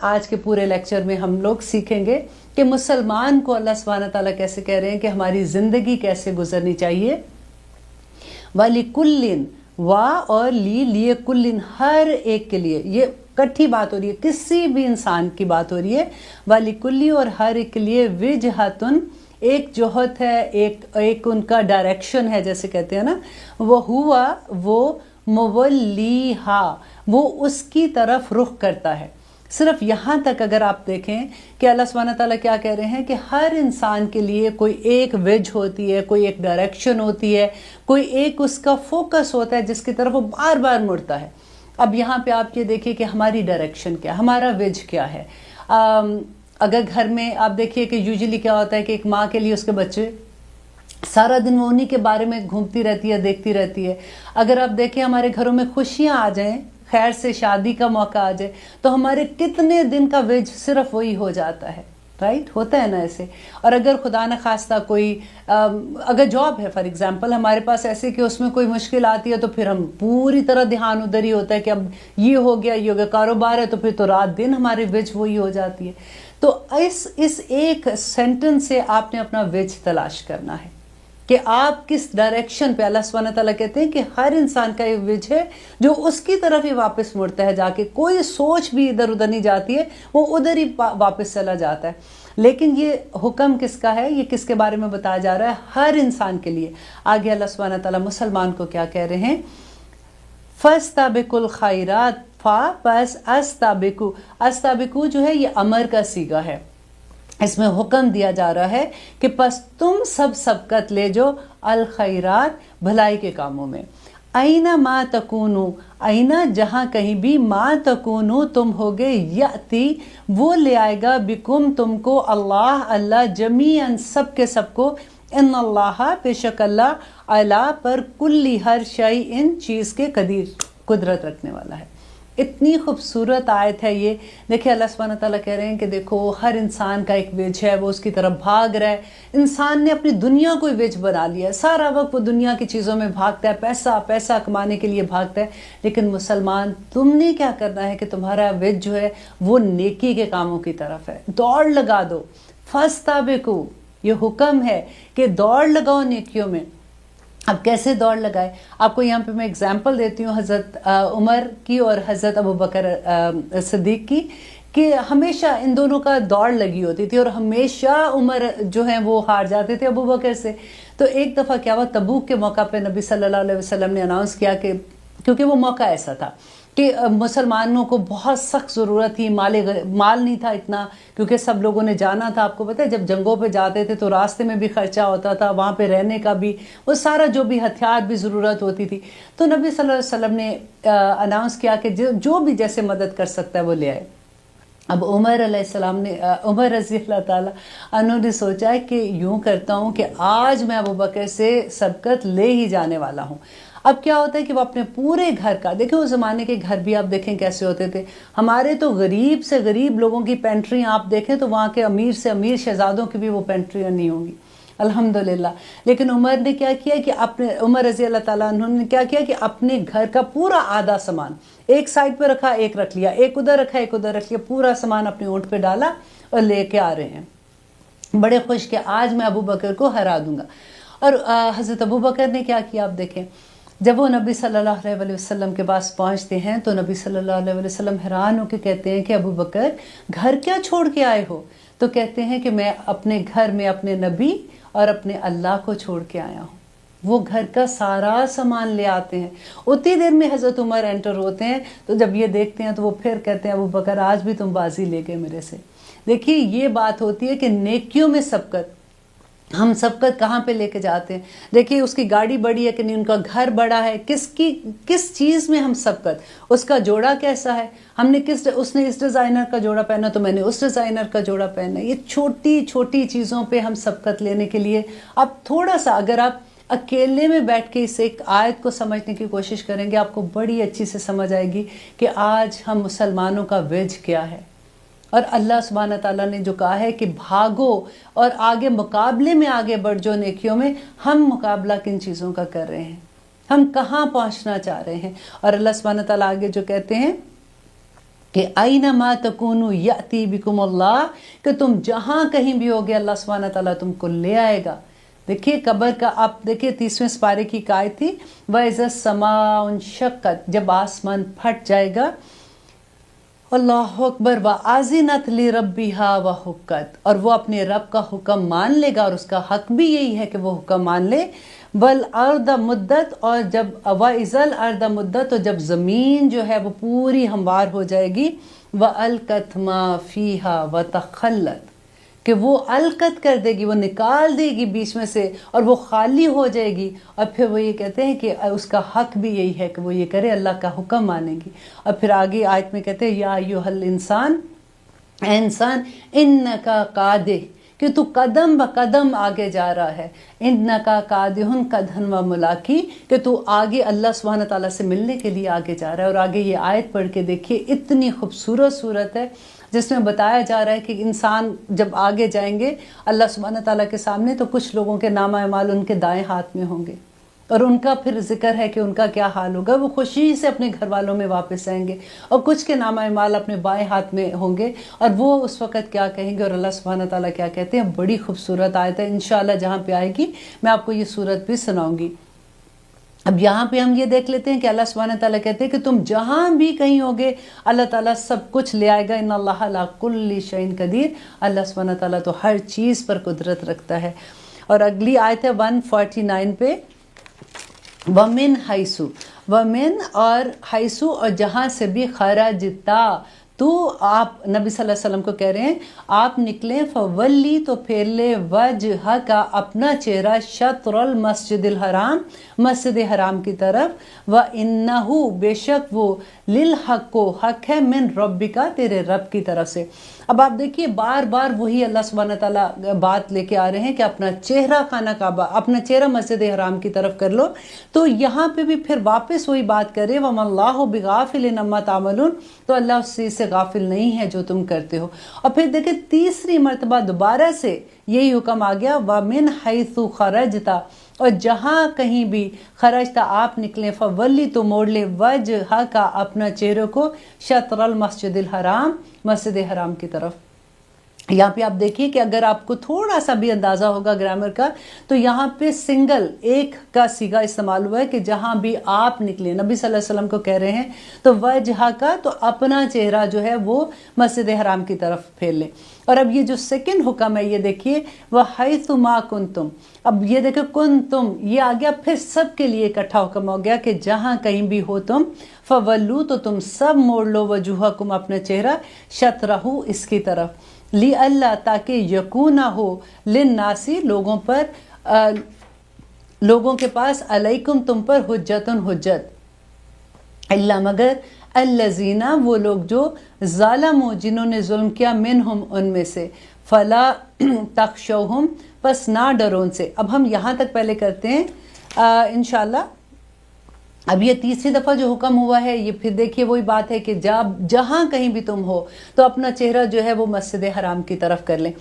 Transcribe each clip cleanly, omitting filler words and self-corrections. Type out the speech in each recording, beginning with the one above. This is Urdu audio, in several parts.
آج کے پورے لیکچر میں ہم لوگ سیکھیں گے کہ مسلمان کو اللہ سبحانہ تعالیٰ کیسے کہہ رہے ہیں کہ ہماری زندگی کیسے گزرنی چاہیے. وَلِكُلٍّ وا اور لیے کلن ہر ایک کے لیے، یہ کٹھی بات ہو رہی ہے، کسی بھی انسان کی بات ہو رہی ہے. وَلِكُلِّ اور ہر ایک کے لیے وجہتن ایک جہت ہے، ایک ان کا ڈائریکشن ہے، جیسے کہتے ہیں نا، وہ مولیہا، وہ اس کی طرف رخ کرتا ہے. صرف یہاں تک اگر آپ دیکھیں کہ اللہ سبحانہ تعالیٰ کیا کہہ رہے ہیں کہ ہر انسان کے لیے کوئی ایک وجہ ہوتی ہے، کوئی ایک ڈائریکشن ہوتی ہے، کوئی ایک اس کا فوکس ہوتا ہے جس کی طرف وہ بار بار مڑتا ہے. اب یہاں پہ آپ یہ دیکھیے کہ ہماری ڈائریکشن کیا ہے، ہمارا وجہ کیا ہے. اگر گھر میں آپ دیکھیے کہ یوزلی کیا ہوتا ہے کہ ایک ماں کے لیے اس کے بچے سارا دن وہ انہی کے بارے میں گھومتی رہتی ہے، دیکھتی رہتی ہے. اگر آپ دیکھیں ہمارے گھروں میں خوشیاں آ جائیں، خیر سے شادی کا موقع آ جائے، تو ہمارے کتنے دن کا ویج صرف وہی ہو جاتا ہے. رائٹ ہوتا ہے نا ایسے. اور اگر خدا نہ خواستہ کوئی اگر جاب ہے فار ایگزامپل ہمارے پاس ایسے کہ اس میں کوئی مشکل آتی ہے، تو پھر ہم پوری طرح دھیان ادھر ہی ہوتا ہے کہ اب یہ ہو گیا، یہ ہو گیا. کاروبار ہے تو پھر تو رات دن ہماری ویج وہی ہو جاتی ہے. تو اس ایک سینٹنس سے آپ نے اپنا ویج تلاش کرنا ہے کہ آپ کس ڈائریکشن پہ. اللہ سبحانہ تعالیٰ کہتے ہیں کہ ہر انسان کا ایک وجہ ہے جو اس کی طرف ہی واپس مڑتا ہے جا کے. کوئی سوچ بھی ادھر ادھر نہیں جاتی ہے، وہ ادھر ہی واپس چلا جاتا ہے. لیکن یہ حکم کس کا ہے، یہ کس کے بارے میں بتایا جا رہا ہے؟ ہر انسان کے لیے. آگے اللہ سبحانہ تعالیٰ مسلمان کو کیا کہہ رہے ہیں؟ فَاسْتَبِقُوا الْخَيْرَاتِ پس استابقو جو ہے یہ امر کا صیغہ ہے. اس میں حکم دیا جا رہا ہے کہ پس تم سب سبقت لے جو الخیرات بھلائی کے کاموں میں. اینا ما تکونو، اینا جہاں کہیں بھی، ما تکونو تم ہوگے، یاتی وہ لے آئے گا، بکم تم کو، اللہ جمیعاً سب کے سب کو. ان اللہ بے شک اللہ علا پر کلی ہر شیء ان چیز کے قدیر قدرت رکھنے والا ہے. اتنی خوبصورت آیت ہے یہ. دیکھیں اللہ سبحانہ تعالیٰ کہہ رہے ہیں کہ دیکھو ہر انسان کا ایک ویج ہے، وہ اس کی طرف بھاگ رہا ہے. انسان نے اپنی دنیا کو ویج بنا لیا ہے، سارا وقت وہ دنیا کی چیزوں میں بھاگتا ہے، پیسہ کمانے کے لیے بھاگتا ہے. لیکن مسلمان تم نے کیا کرنا ہے کہ تمہارا ویج جو ہے وہ نیکی کے کاموں کی طرف ہے. دوڑ لگا دو. فاستابقوا یہ حکم ہے کہ دوڑ لگاؤ نیکیوں میں. اب کیسے دوڑ لگائے؟ آپ کو یہاں پہ میں اگزامپل دیتی ہوں حضرت عمر کی اور حضرت ابو بکر صدیق کی، کہ ہمیشہ ان دونوں کا دوڑ لگی ہوتی تھی اور ہمیشہ عمر جو ہیں وہ ہار جاتے تھے ابو بکر سے. تو ایک دفعہ کیا ہوا، تبوک کے موقع پہ نبی صلی اللہ علیہ وسلم نے اناؤنس کیا کہ کیونکہ وہ موقع ایسا تھا کہ مسلمانوں کو بہت سخت ضرورت تھی، مال نہیں تھا اتنا، کیونکہ سب لوگوں نے جانا تھا. آپ کو پتہ ہے جب جنگوں پہ جاتے تھے تو راستے میں بھی خرچہ ہوتا تھا، وہاں پہ رہنے کا بھی، وہ سارا جو بھی ہتھیار بھی ضرورت ہوتی تھی. تو نبی صلی اللہ علیہ وسلم نے اناؤنس کیا کہ جو بھی جیسے مدد کر سکتا ہے وہ لے آئے. اب عمر علیہ السلام نے، عمر رضی اللہ تعالیٰ انہوں نے سوچا ہے کہ یوں کرتا ہوں کہ آج میں ابو بکر سے سبقت لے ہی جانے والا ہوں. اب کیا ہوتا ہے کہ وہ اپنے پورے گھر کا، دیکھیں اس زمانے کے گھر بھی آپ دیکھیں کیسے ہوتے تھے. ہمارے تو غریب سے غریب لوگوں کی پینٹری آپ دیکھیں تو وہاں کے امیر سے امیر شہزادوں کی بھی وہ پینٹریاں نہیں ہوں گی الحمدللہ. لیکن عمر نے کیا کیا کہ عمر رضی اللہ تعالیٰ عنہ نے کیا کیا کہ اپنے گھر کا پورا آدھا سامان ایک سائڈ پہ رکھا، ایک رکھ لیا، ایک ادھر رکھا، ایک ادھر رکھ لیا، پورا سامان اپنے اونٹ پہ ڈالا اور لے کے آ رہے ہیں بڑے خوش کہ آج میں ابو بکر کو ہرا دوں گا. اور حضرت ابو بکر نے کیا کیا، آپ دیکھیں جب وہ نبی صلی اللہ علیہ وسلم کے پاس پہنچتے ہیں تو نبی صلی اللہ علیہ وسلم حیران ہو کے کہتے ہیں کہ ابو بکر گھر کیا چھوڑ کے آئے ہو؟ تو کہتے ہیں کہ میں اپنے گھر میں اپنے نبی اور اپنے اللہ کو چھوڑ کے آیا ہوں. وہ گھر کا سارا سامان لے آتے ہیں. اتنی دیر میں حضرت عمر انٹر ہوتے ہیں تو جب یہ دیکھتے ہیں تو وہ پھر کہتے ہیں ابو بکر آج بھی تم بازی لے گئے میرے سے. دیکھیے یہ بات ہوتی ہے کہ نیکیوں میں سبقت. ہم سبقت کہاں پہ لے کے جاتے ہیں؟ دیکھیے اس کی گاڑی بڑی ہے کہ نہیں، ان کا گھر بڑا ہے، کس چیز میں ہم سبقت، اس کا جوڑا کیسا ہے، ہم نے اس نے اس ڈیزائنر کا جوڑا پہنا تو میں نے اس ڈیزائنر کا جوڑا پہنا. یہ چھوٹی چھوٹی چیزوں پہ ہم سبقت لینے کے لیے اب تھوڑا سا اگر آپ اکیلے میں بیٹھ کے اس ایک آیت کو سمجھنے کی کوشش کریں گے آپ کو بڑی اچھی سے سمجھ آئے گی کہ آج ہم مسلمانوں کا ویج کیا ہے. اور اللہ سبحانہ تعالیٰ نے جو کہا ہے کہ بھاگو اور آگے مقابلے میں آگے بڑھ جو نیکیوں میں، ہم مقابلہ کن چیزوں کا کر رہے ہیں، ہم کہاں پہنچنا چاہ رہے ہیں. اور اللہ سبحانہ تعالیٰ آگے جو کہتے ہیں کہ اینما تکونوا یاتی بکم اللہ، کہ تم جہاں کہیں بھی ہوگے اللہ سبحانہ تعالیٰ تم کو لے آئے گا۔ دیکھیے قبر کا، آپ دیکھیے 30ویں سپارے کی آیت تھی وَإِذَا السَّمَاءُ انشقت، جب آسمان پھٹ جائے گا، اللہ اکبر، وَأَذِنَتْ لِرَبِّهَا وَحُقَّتْ، اور وہ اپنے رب کا حکم مان لے گا، اور اس کا حق بھی یہی ہے کہ وہ حکم مان لے۔ وَالْأَرْضَ مُدَّتْ، اور جب وَإِذَا الْأَرْضَ مُدَّتْ، اور جب زمین جو ہے وہ پوری ہموار ہو جائے گی، وَأَلْقَتْ مَا فِيهَا وَتَخَلَّتْ، کہ وہ القت کر دے گی، وہ نکال دے گی بیچ میں سے، اور وہ خالی ہو جائے گی۔ اور پھر وہ یہ کہتے ہیں کہ اس کا حق بھی یہی ہے کہ وہ یہ کرے، اللہ کا حکم مانے گی۔ اور پھر آگے آیت میں کہتے ہیں یا ایھا الانسان، اے انسان، انکا قادح، کہ تو قدم بقدم آگے جا رہا ہے، انکا قادح قدحا وملاقی، کہ تو آگے اللہ سبحانہ تعالیٰ سے ملنے کے لیے آگے جا رہا ہے۔ اور آگے یہ آیت پڑھ کے دیکھیے، اتنی خوبصورت صورت ہے جس میں بتایا جا رہا ہے کہ انسان جب آگے جائیں گے اللہ سبحانہ تعالیٰ کے سامنے، تو کچھ لوگوں کے نامہ اعمال ان کے دائیں ہاتھ میں ہوں گے، اور ان کا پھر ذکر ہے کہ ان کا کیا حال ہوگا، وہ خوشی سے اپنے گھر والوں میں واپس آئیں گے، اور کچھ کے نامہ اعمال اپنے بائیں ہاتھ میں ہوں گے، اور وہ اس وقت کیا کہیں گے، اور اللہ سبحانہ تعالیٰ کیا کہتے ہیں۔ بڑی خوبصورت آیت ہے، انشاءاللہ جہاں پہ آئے گی میں آپ کو یہ صورت بھی سناؤں گی۔ اب یہاں پہ ہم یہ دیکھ لیتے ہیں کہ اللہ سبحانہ تعالیٰ کہتے ہیں کہ تم جہاں بھی کہیں ہوگے اللہ تعالیٰ سب کچھ لے آئے گا، ان اللہ علی کل شیء قدیر، اللہ سبحانہ تعالیٰ تو ہر چیز پر قدرت رکھتا ہے۔ اور اگلی آیت ہے 149 پہ، وَمِنْ حَيْثُ، وَمِنْ اور حیثو، اور جہاں سے بھی، خرجتا تو آپ نبی صلی اللہ علیہ وسلم کو کہہ رہے ہیں آپ نکلیں، فولی تو پھیر لے، وجہ کا اپنا چہرہ، شطر المسجد الحرام، مسجد حرام کی طرف، وَإِنَّهُ بے شک وہ، لِلْحَقُّ حق ہے، من ربکا تیرے رب کی طرف سے۔ اب آپ دیکھیے بار بار وہی اللہ سبحانہ تعالیٰ بات لے کے آ رہے ہیں کہ اپنا چہرہ خانہ کعبہ، اپنا چہرہ مسجد حرام کی طرف کر لو، تو یہاں پہ بھی پھر واپس وہی بات کرے، وَمَا اللَّهُ بِغَافِلٍ عَمَّا تَعْمَلُونَ، تو اللہ اس چیز سے غافل نہیں ہے جو تم کرتے ہو۔ اور پھر دیکھیں تیسری مرتبہ دوبارہ سے یہی حکم آ گیا، وَمِنْ حَيْثُ خَرَجْتَ، اور جہاں کہیں بھی، خرجتا آپ نکلیں، فولی تو موڑ لے، وجہ کا اپنا چہرے کو، شطر المسجد الحرام، مسجد حرام کی طرف۔ یہاں پہ آپ دیکھیے کہ اگر آپ کو تھوڑا سا بھی اندازہ ہوگا گرامر کا، تو یہاں پہ سنگل ایک کا صیغہ استعمال ہوا ہے کہ جہاں بھی آپ نکلیں، نبی صلی اللہ علیہ وسلم کو کہہ رہے ہیں، تو وجہ کا تو اپنا چہرہ جو ہے وہ مسجد حرام کی طرف پھیر لیں۔ اور اب یہ جو سیکنڈ حکم ہے یہ دیکھیے، وَحَيْثُ مَا كُنْتُمْ، اب یہ دیکھیں کنتم، یہ آ گیا پھر سب کے لیے اکٹھا حکم ہو گیا کہ جہاں کہیں بھی ہو تم، فَوَلُّوا تو تم سب موڑ لو، وَجُوهَكُمْ اپنا چہرہ، شطرہ اس کی طرف، لِأَلَّا تاکہ یکون ہو، لِلنَّاسِ لوگوں پر، لوگوں کے پاس، علیکم تم پر، حجتن حجت، اللہ مگر، الذین وہ لوگ جو، ظالموا جنہوں نے ظلم کیا، منہم ان میں سے، فلا تخشوہم پس نہ ڈرو ان سے۔ اب ہم یہاں تک پہلے کرتے ہیں انشاءاللہ۔ اب یہ تیسری دفعہ جو حکم ہوا ہے، یہ پھر دیکھیے وہی بات ہے کہ جہاں کہیں بھی تم ہو تو اپنا چہرہ جو ہے وہ مسجد حرام کی طرف کر لیں۔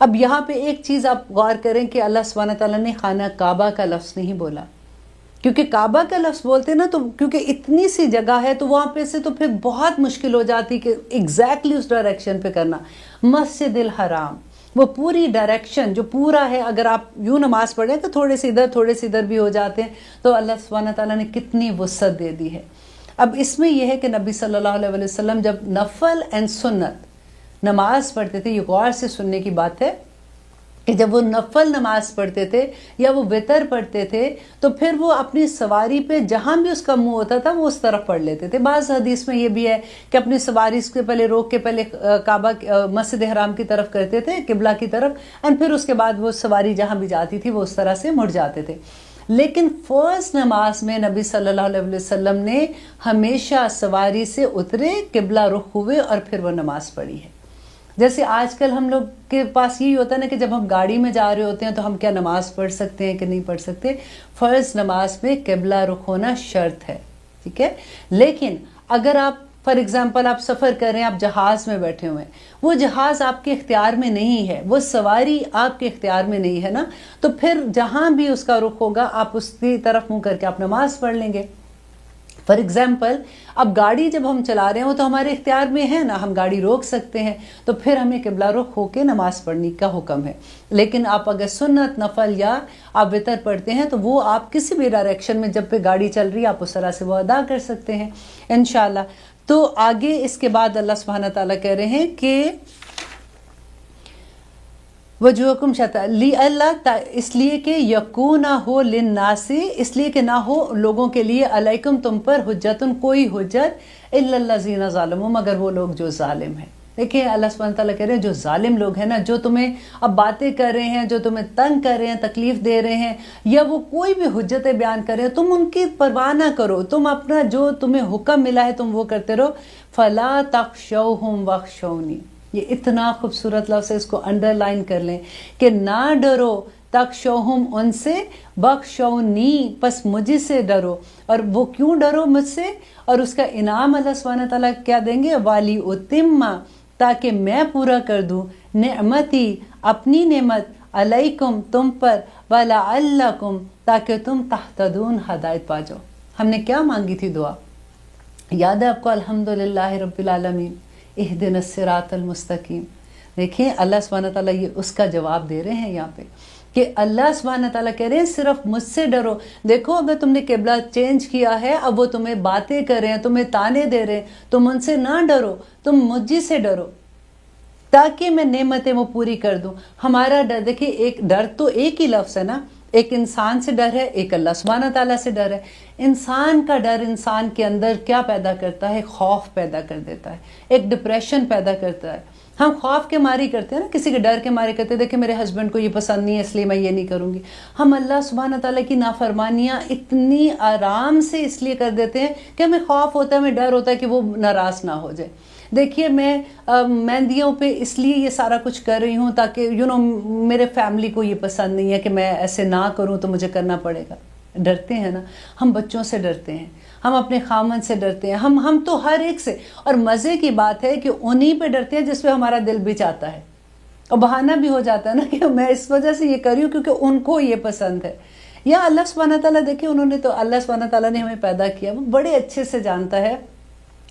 اب یہاں پہ ایک چیز آپ غور کریں کہ اللہ سبحانہ تعالیٰ نے خانہ کعبہ کا لفظ نہیں بولا، کیونکہ کعبہ کا لفظ بولتے نا تو کیونکہ اتنی سی جگہ ہے تو وہاں پہ سے تو پھر بہت مشکل ہو جاتی کہ ایگزیکٹلی اس ڈائریکشن پہ کرنا۔ مسجد الحرام، وہ پوری ڈائریکشن جو پورا ہے، اگر آپ یوں نماز پڑھیں تو تھوڑے سے ادھر بھی ہو جاتے ہیں، تو اللہ سبحانہ تعالیٰ نے کتنی وسعت دے دی ہے۔ اب اس میں یہ ہے کہ نبی صلی اللہ علیہ وسلم جب نفل اینڈ سنت نماز پڑھتے تھے، یہ غور سے سننے کی بات ہے کہ جب وہ نفل نماز پڑھتے تھے یا وہ وتر پڑھتے تھے تو پھر وہ اپنی سواری پہ جہاں بھی اس کا منہ ہوتا تھا وہ اس طرف پڑھ لیتے تھے۔ بعض حدیث میں یہ بھی ہے کہ اپنی سواری سے پہلے روک کے پہلے کعبہ مسجد حرام کی طرف کرتے تھے، قبلہ کی طرف، اور پھر اس کے بعد وہ سواری جہاں بھی جاتی تھی وہ اس طرح سے مڑ جاتے تھے۔ لیکن فرض نماز میں نبی صلی اللہ علیہ وسلم نے ہمیشہ سواری سے اترے، قبلہ رخ ہوئے اور پھر وہ نماز پڑھی ہے۔ جیسے آج کل ہم لوگ کے پاس یہی ہوتا ہے نا کہ جب ہم گاڑی میں جا رہے ہوتے ہیں تو ہم کیا نماز پڑھ سکتے ہیں کہ نہیں پڑھ سکتے؟ فرض نماز میں قبلہ رخ ہونا شرط ہے، ٹھیک ہے؟ لیکن اگر آپ فار ایگزامپل آپ سفر کر رہے ہیں، آپ جہاز میں بیٹھے ہوئے ہیں، وہ جہاز آپ کے اختیار میں نہیں ہے، وہ سواری آپ کے اختیار میں نہیں ہے نا، تو پھر جہاں بھی اس کا رخ ہوگا آپ اس کی طرف منہ کر کے آپ نماز پڑھ لیں گے۔ فار ایگزامپل اب گاڑی جب ہم چلا رہے ہیں وہ تو ہمارے اختیار میں ہے نا، ہم گاڑی روک سکتے ہیں، تو پھر ہمیں قبلہ رخ ہو کے نماز پڑھنے کا حکم ہے. لیکن آپ اگر سنت، نفل یا آپ وتر پڑھتے ہیں تو وہ آپ کسی بھی ڈائریکشن میں جب پہ گاڑی چل رہی ہے آپ اس طرح سے وہ ادا کر سکتے ہیں انشاءاللہ. تو آگے اس کے بعد اللہ سبحانہ تعالیٰ کہہ رہے ہیں کہ وجوہکم شطر لی اللہ، اس لیے کہ یکون نہ ہو للناس، اس لیے کہ نہ ہو لوگوں کے لیے علیکم تم پر حجتن کوئی حجت الا الذین ظالموا، مگر وہ لوگ جو ظالم ہیں. دیکھیں اللہ سبحانہ تعالیٰ کہہ رہے ہیں جو ظالم لوگ ہیں نا، جو تمہیں اب باتیں کر رہے ہیں، جو تمہیں تنگ کر رہے ہیں، تکلیف دے رہے ہیں، یا وہ کوئی بھی حجتیں بیان کر رہے ہیں، تم ان کی پرواہ نہ کرو، تم اپنا جو تمہیں حکم ملا ہے تم وہ کرتے رہو. فلا تخشوہم واخشونی، یہ اتنا خوبصورت لفظ ہے، اس کو انڈر لائن کر لیں کہ نہ ڈرو، تخشوہم ان سے، بخشونی پس مجھ سے ڈرو. اور وہ کیوں ڈرو مجھ سے؟ اور اس کا انعام اللہ سبحانہ تعالیٰ کیا دیں گے؟ والی اتم، تاکہ میں پورا کر دوں، نعمتی اپنی نعمت، علیکم تم پر، ولعلکم تاکہ تم تہتدون ہدایت پا جاؤ. ہم نے کیا مانگی تھی دعا؟ یاد ہے آپ کو؟ الحمدللہ رب العالمین اہدنا الصراط المستقیم. دیکھیں اللہ سبحانہ تعالیٰ یہ اس کا جواب دے رہے ہیں یہاں پہ کہ اللہ سبحانہ تعالیٰ کہہ رہے ہیں صرف مجھ سے ڈرو. دیکھو اگر تم نے قبلہ چینج کیا ہے، اب وہ تمہیں باتیں کر رہے ہیں، تمہیں تانے دے رہے ہیں، تم ان سے نہ ڈرو، تم مجھ سے ڈرو تاکہ میں نعمتیں وہ پوری کر دوں. ہمارا ڈر دیکھیں، ایک ڈر تو ایک ہی لفظ ہے نا، ایک انسان سے ڈر ہے، ایک اللہ سبحانہ تعالیٰ سے ڈر ہے. انسان کا ڈر انسان کے اندر کیا پیدا کرتا ہے؟ خوف پیدا کر دیتا ہے، ایک ڈپریشن پیدا کرتا ہے. ہم خوف کے مارے کرتے ہیں نا، کسی کے ڈر کے مارے کرتے ہیں، دیکھیں میرے ہسبینڈ کو یہ پسند نہیں ہے اس لیے میں یہ نہیں کروں گی. ہم اللہ سبحانہ تعالیٰ کی نافرمانیاں اتنی آرام سے اس لیے کر دیتے ہیں کہ ہمیں خوف ہوتا ہے، ہمیں ڈر ہوتا ہے کہ وہ ناراض نہ ہو جائے. دیکھیے میں مہندیوں پہ اس لیے یہ سارا کچھ کر رہی ہوں تاکہ میرے فیملی کو یہ پسند نہیں ہے کہ میں ایسے نہ کروں تو مجھے کرنا پڑے گا. ڈرتے ہیں نا، ہم بچوں سے ڈرتے ہیں، ہم اپنے خامن سے ڈرتے ہیں، ہم تو ہر ایک سے. اور مزے کی بات ہے کہ انہی پہ ڈرتے ہیں جس پہ ہمارا دل بھی چاہتا ہے، اور بہانہ بھی ہو جاتا ہے نا کہ میں اس وجہ سے یہ کر رہی ہوں کیونکہ ان کو یہ پسند ہے. یا اللہ سبحانہ تعالیٰ دیکھیں، انہوں نے تو اللہ سبحانہ تعالیٰ نے ہمیں پیدا کیا، وہ بڑے اچھے سے جانتا ہے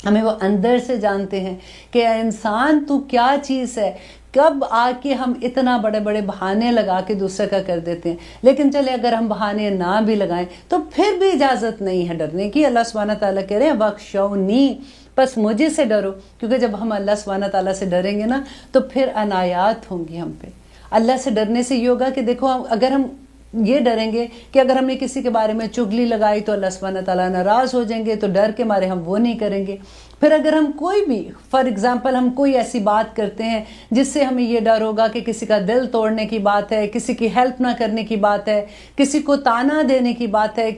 ہمیں، وہ اندر سے جانتے ہیں کہ انسان تو کیا چیز ہے. کب آ کے ہم اتنا بڑے بڑے بہانے لگا کے دوسرے کا کر دیتے ہیں. لیکن چلے اگر ہم بہانے نہ بھی لگائیں تو پھر بھی اجازت نہیں ہے ڈرنے کی. اللہ سبحانہ تعالیٰ کہہ رہے ہیں بخشونی، بس مجھے سے ڈرو، کیونکہ جب ہم اللہ سبحانہ تعالیٰ سے ڈریں گے نا تو پھر عنایات ہوں گی ہم پہ. اللہ سے ڈرنے سے یہ ہوگا کہ دیکھو اگر ہم یہ ڈریں گے کہ اگر ہم نے کسی کے بارے میں چغلی لگائی تو اللہ سبحانہ تعالیٰ ناراض ہو جائیں گے، تو ڈر کے مارے ہم وہ نہیں کریں گے. پھر اگر ہم کوئی بھی فار ایگزامپل ہم کوئی ایسی بات کرتے ہیں جس سے ہمیں یہ ڈر ہوگا کہ کسی کا دل توڑنے کی بات ہے، کسی کی ہیلپ نہ کرنے کی بات ہے، کسی کو تانا دینے کی بات ہے،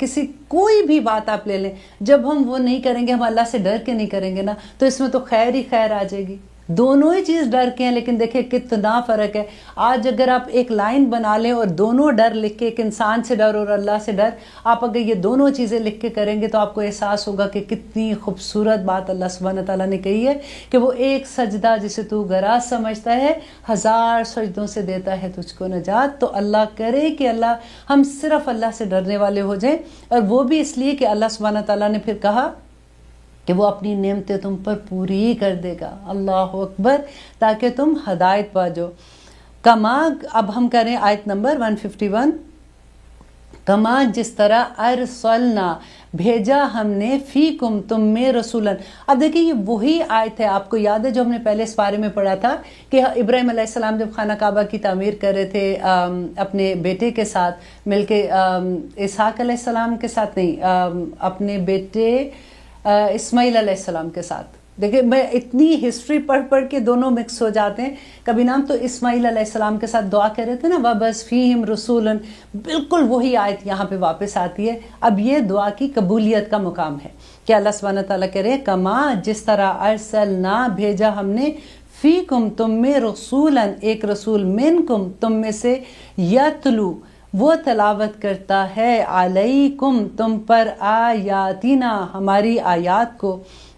کوئی بھی بات آپ لے لیں، جب ہم وہ نہیں کریں گے، ہم اللہ سے ڈر کے نہیں کریں گے نا، تو اس میں تو خیر ہی خیر آ جائے گی. دونوں ہی چیز ڈر کے ہیں، لیکن دیکھیں کتنا فرق ہے. آج اگر آپ ایک لائن بنا لیں اور دونوں ڈر لکھ کے، ایک انسان سے ڈر اور اللہ سے ڈر، آپ اگر یہ دونوں چیزیں لکھ کے کریں گے تو آپ کو احساس ہوگا کہ کتنی خوبصورت بات اللہ سبحانہ تعالیٰ نے کہی ہے کہ وہ ایک سجدہ جسے تو گراز سمجھتا ہے 1000 سجدوں سے دیتا ہے تجھ کو نجات. تو اللہ کرے کہ ہم صرف اللہ سے ڈرنے والے ہو جائیں، اور وہ بھی اس لیے کہ اللہ سبحانہ تعالیٰ نے پھر کہا کہ وہ اپنی نعمتیں تم پر پوری کر دے گا. اللہ اکبر، تاکہ تم ہدایت پا جاؤ. کما، اب ہم کریں آیت نمبر 151. کما جس طرح ارسلنا بھیجا ہم نے فیکم تم میں رسولن. اب دیکھیں یہ وہی آیت ہے، آپ کو یاد ہے جو ہم نے پہلے اس بارے میں پڑھا تھا کہ ابراہیم علیہ السلام جب خانہ کعبہ کی تعمیر کر رہے تھے اپنے بیٹے کے ساتھ مل کے، اسحاق علیہ السلام کے ساتھ نہیں، اپنے بیٹے اسماعیل علیہ السلام کے ساتھ. دیکھیں میں اتنی ہسٹری پڑھ پڑھ کے دونوں مکس ہو جاتے ہیں. کبھی نام تو اسماعیل علیہ السلام کے ساتھ دعا کر رہے تھے نا، وَبَس فِيهِمْ رَسُولًا، بالکل وہی آیت یہاں پہ واپس آتی ہے. اب یہ دعا کی قبولیت کا مقام ہے کہ اللہ سبحانہ تعالیٰ کہہ رہے ہیں کما جس طرح ارسلنا بھیجا ہم نے، فیکم تم میں رسولاً ایک رسول، منکم تم میں سے، یتلو وہ تلاوت کرتا ہے، علیکم تم پر، آیاتنا ہماری آیات کو،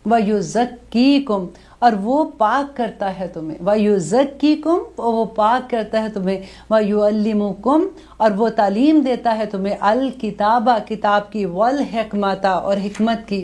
وَيُزَكِّيكُمْ اور وہ پاک کرتا ہے تمہیں، وَيُزَكِّيكُمْ وہ پاک کرتا ہے تمہیں، وَيُعَلِّمُكُمْ اور وہ تعلیم دیتا ہے تمہیں، الکتابہ کتاب کی، والحکمت اور حکمت کی.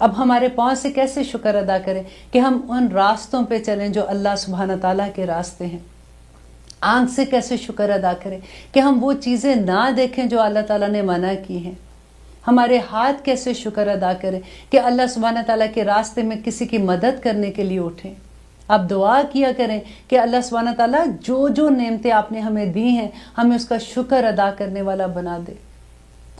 اب ہمارے پاؤں سے کیسے شکر ادا کریں کہ ہم ان راستوں پہ چلیں جو اللہ سبحانہ تعالیٰ کے راستے ہیں. آنکھ سے کیسے شکر ادا کریں کہ ہم وہ چیزیں نہ دیکھیں جو اللہ تعالیٰ نے منع کی ہیں. ہمارے ہاتھ کیسے شکر ادا کریں کہ اللہ سبحانہ تعالیٰ کے راستے میں کسی کی مدد کرنے کے لیے اٹھیں. آپ دعا کیا کریں کہ اللہ سبحانہ تعالیٰ جو جو نعمتیں آپ نے ہمیں دی ہیں ہمیں اس کا شکر ادا کرنے والا بنا دے.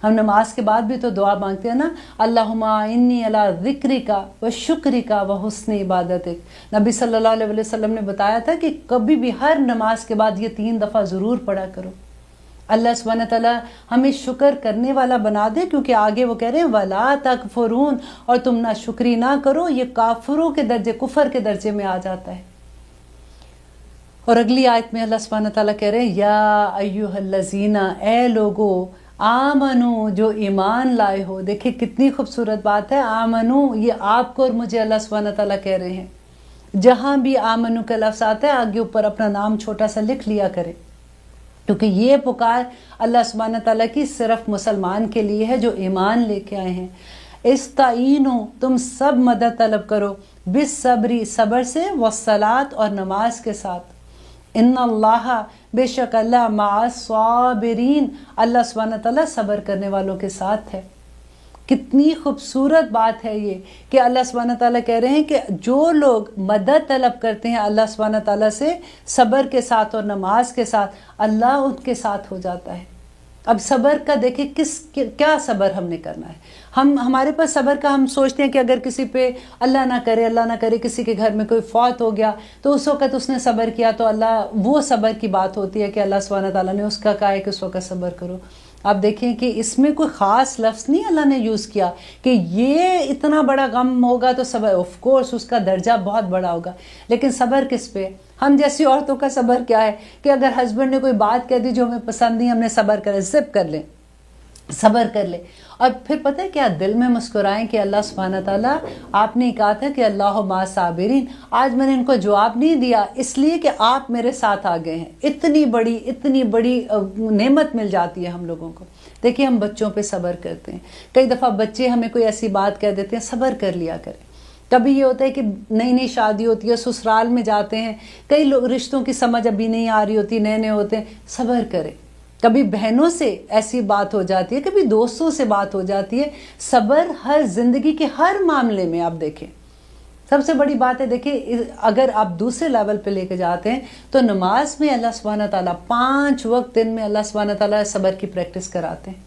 ہم نماز کے بعد بھی تو دعا مانگتے ہیں نا, اللہم انی علی ذکرک و شکرک و حسن عبادتک. نبی صلی اللہ علیہ وسلم نے بتایا تھا کہ کبھی بھی ہر نماز کے بعد یہ 3 دفعہ ضرور پڑھا کرو. اللہ سبحانہ تعالیٰ ہمیں شکر کرنے والا بنا دے, کیونکہ آگے وہ کہہ رہے ہیں وَلَا تَکْفُرُونَ, اور تم نہ شکری نہ کرو. یہ کافروں کے درجے, کفر کے درجے میں آ جاتا ہے. اور اگلی آیت میں اللہ سبحانہ تعالیٰ کہہ رہے ہیں یا ایھا الذین, اے لوگو, آمنو, جو ایمان لائے ہو. دیکھیں کتنی خوبصورت بات ہے. آمنو, یہ آپ کو اور مجھے اللہ سبحانہ تعالیٰ کہہ رہے ہیں. جہاں بھی آمنو کا لفظ آتا ہے آگے اوپر اپنا نام چھوٹا سا لکھ لیا کرے, کیونکہ یہ پکار اللہ سبحانہ تعالیٰ کی صرف مسلمان کے لیے ہے جو ایمان لے کے آئے ہیں. استعینو, تم سب مدد طلب کرو, بالصبری, صبر سے, والصلاۃ, اور نماز کے ساتھ. ان اللہ, بے شک اللہ, مع الصابرین, اللہ سبحانہ تعالیٰ صبر کرنے والوں کے ساتھ ہے. کتنی خوبصورت بات ہے یہ کہ اللہ سبحانہ تعالیٰ کہہ رہے ہیں کہ جو لوگ مدد طلب کرتے ہیں اللہ سبحانہ تعالیٰ سے صبر کے ساتھ اور نماز کے ساتھ, اللہ ان کے ساتھ ہو جاتا ہے. اب صبر کا دیکھیں کیا صبر ہم نے کرنا ہے. ہمارے پاس صبر کا, ہم سوچتے ہیں کہ اگر کسی پہ اللہ نہ کرے کسی کے گھر میں کوئی فوت ہو گیا تو اس وقت اس نے صبر کیا تو اللہ, وہ صبر کی بات ہوتی ہے کہ اللہ سبحانہ تعالیٰ نے اس کا کہا ہے کہ اس وقت صبر کرو. آپ دیکھیں کہ اس میں کوئی خاص لفظ نہیں اللہ نے یوز کیا کہ یہ اتنا بڑا غم ہوگا تو صبر, آف کورس اس کا درجہ بہت بڑا ہوگا, لیکن صبر کس پہ؟ ہم جیسی عورتوں کا صبر کیا ہے کہ اگر ہسبینڈ نے کوئی بات کہہ دی جو ہمیں پسند نہیں, ہم نے صبر کرے, زپ کر لیں, صبر کر لیں, اور پھر پتہ ہے کیا, دل میں مسکرائیں کہ اللہ سبحانہ تعالیٰ آپ نے کہا تھا کہ اللہ مع صابرین, آج میں نے ان کو جواب نہیں دیا اس لیے کہ آپ میرے ساتھ آ گئے ہیں. اتنی بڑی نعمت مل جاتی ہے ہم لوگوں کو. دیکھیے ہم بچوں پہ صبر کرتے ہیں, کئی دفعہ بچے ہمیں کوئی ایسی بات کہہ دیتے ہیں, صبر کر لیا کریں. کبھی یہ ہوتا ہے کہ نئی شادی ہوتی ہے, سسرال میں جاتے ہیں, کئی لوگ رشتوں کی سمجھ ابھی نہیں آ رہی ہوتی, نئے ہوتے ہیں, صبر کریں. کبھی بہنوں سے ایسی بات ہو جاتی ہے, کبھی دوستوں سے بات ہو جاتی ہے. صبر ہر زندگی کے ہر معاملے میں آپ دیکھیں سب سے بڑی بات ہے. دیکھیں اگر آپ دوسرے لیول پہ لے کے جاتے ہیں تو نماز میں اللہ سبحانہ تعالیٰ 5 وقت دن میں اللہ سبحانہ تعالیٰ صبر کی پریکٹس کراتے ہیں.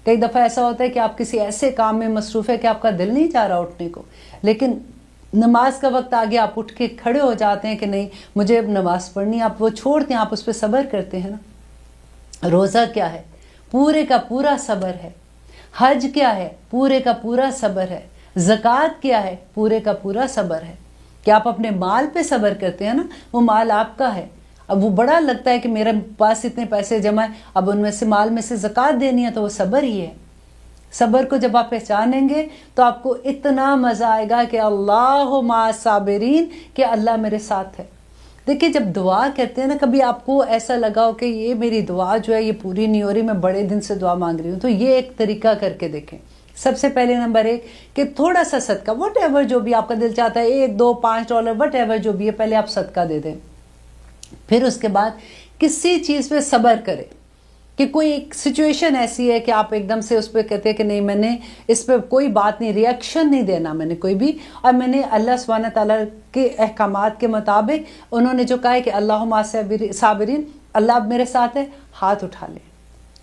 کئی دفعہ ایسا ہوتا ہے کہ آپ کسی ایسے کام میں مصروف ہے کہ آپ کا دل نہیں چاہ رہا اٹھنے کو, لیکن نماز کا وقت آگے آپ اٹھ کے کھڑے ہو جاتے ہیں کہ نہیں مجھے اب نماز پڑھنی, آپ وہ چھوڑتے ہیں, آپ اس پہ صبر کرتے ہیں نا. روزہ کیا ہے؟ پورے کا پورا صبر ہے. حج کیا ہے؟ پورے کا پورا صبر ہے. زکوٰۃ کیا ہے؟ پورے کا پورا صبر ہے. کہ آپ اپنے مال پہ صبر کرتے ہیں نا, وہ مال آپ کا ہے. اب وہ بڑا لگتا ہے کہ میرے پاس اتنے پیسے جمع ہیں, اب ان میں سے مال میں سے زکوٰۃ دینی ہے, تو وہ صبر ہی ہے. صبر کو جب آپ پہچانیں گے تو آپ کو اتنا مزہ آئے گا کہ اللہ مع الصابرین, کہ اللہ میرے ساتھ ہے. دیکھیں جب دعا کرتے ہیں نا, کبھی آپ کو ایسا لگا ہو کہ یہ میری دعا جو ہے یہ پوری نہیں ہو رہی, میں بڑے دن سے دعا مانگ رہی ہوں, تو یہ ایک طریقہ کر کے دیکھیں. سب سے پہلے نمبر 1 کہ تھوڑا سا صدقہ, وٹ ایور جو بھی آپ کا دل چاہتا ہے, $1 $2 $5 وٹ ایور جو بھی ہے, پہلے آپ صدقہ دے دیں. پھر اس کے بعد کسی چیز پہ صبر کریں کہ کوئی ایک سچویشن ایسی ہے کہ آپ ایک دم سے اس پہ کہتے ہیں کہ نہیں میں نے اس پہ کوئی بات نہیں, ریئیکشن نہیں دینا میں نے کوئی بھی, اور میں نے اللہ سبحانہ تعالیٰ کے احکامات کے مطابق انہوں نے جو کہا ہے کہ اللہ مع صابرین, اللہ اب میرے ساتھ ہے, ہاتھ اٹھا لیں.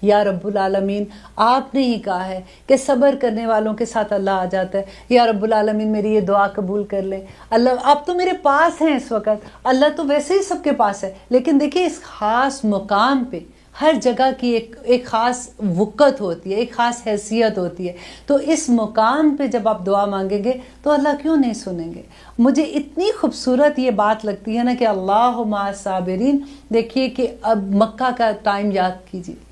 یا رب العالمین آپ نے ہی کہا ہے کہ صبر کرنے والوں کے ساتھ اللہ آ جاتا ہے. یا رب العالمین میری یہ دعا قبول کر لیں. اللہ آپ تو میرے پاس ہیں اس وقت, اللہ تو ویسے ہی سب کے پاس ہے, لیکن دیکھیے اس خاص مقام پہ ہر جگہ کی ایک خاص وقت ہوتی ہے, ایک خاص حیثیت ہوتی ہے. تو اس مقام پہ جب آپ دعا مانگیں گے تو اللہ کیوں نہیں سنیں گے. مجھے اتنی خوبصورت یہ بات لگتی ہے نا کہ اللہ مع الصابرین. دیکھیے کہ اب مکہ کا ٹائم یاد کیجیے,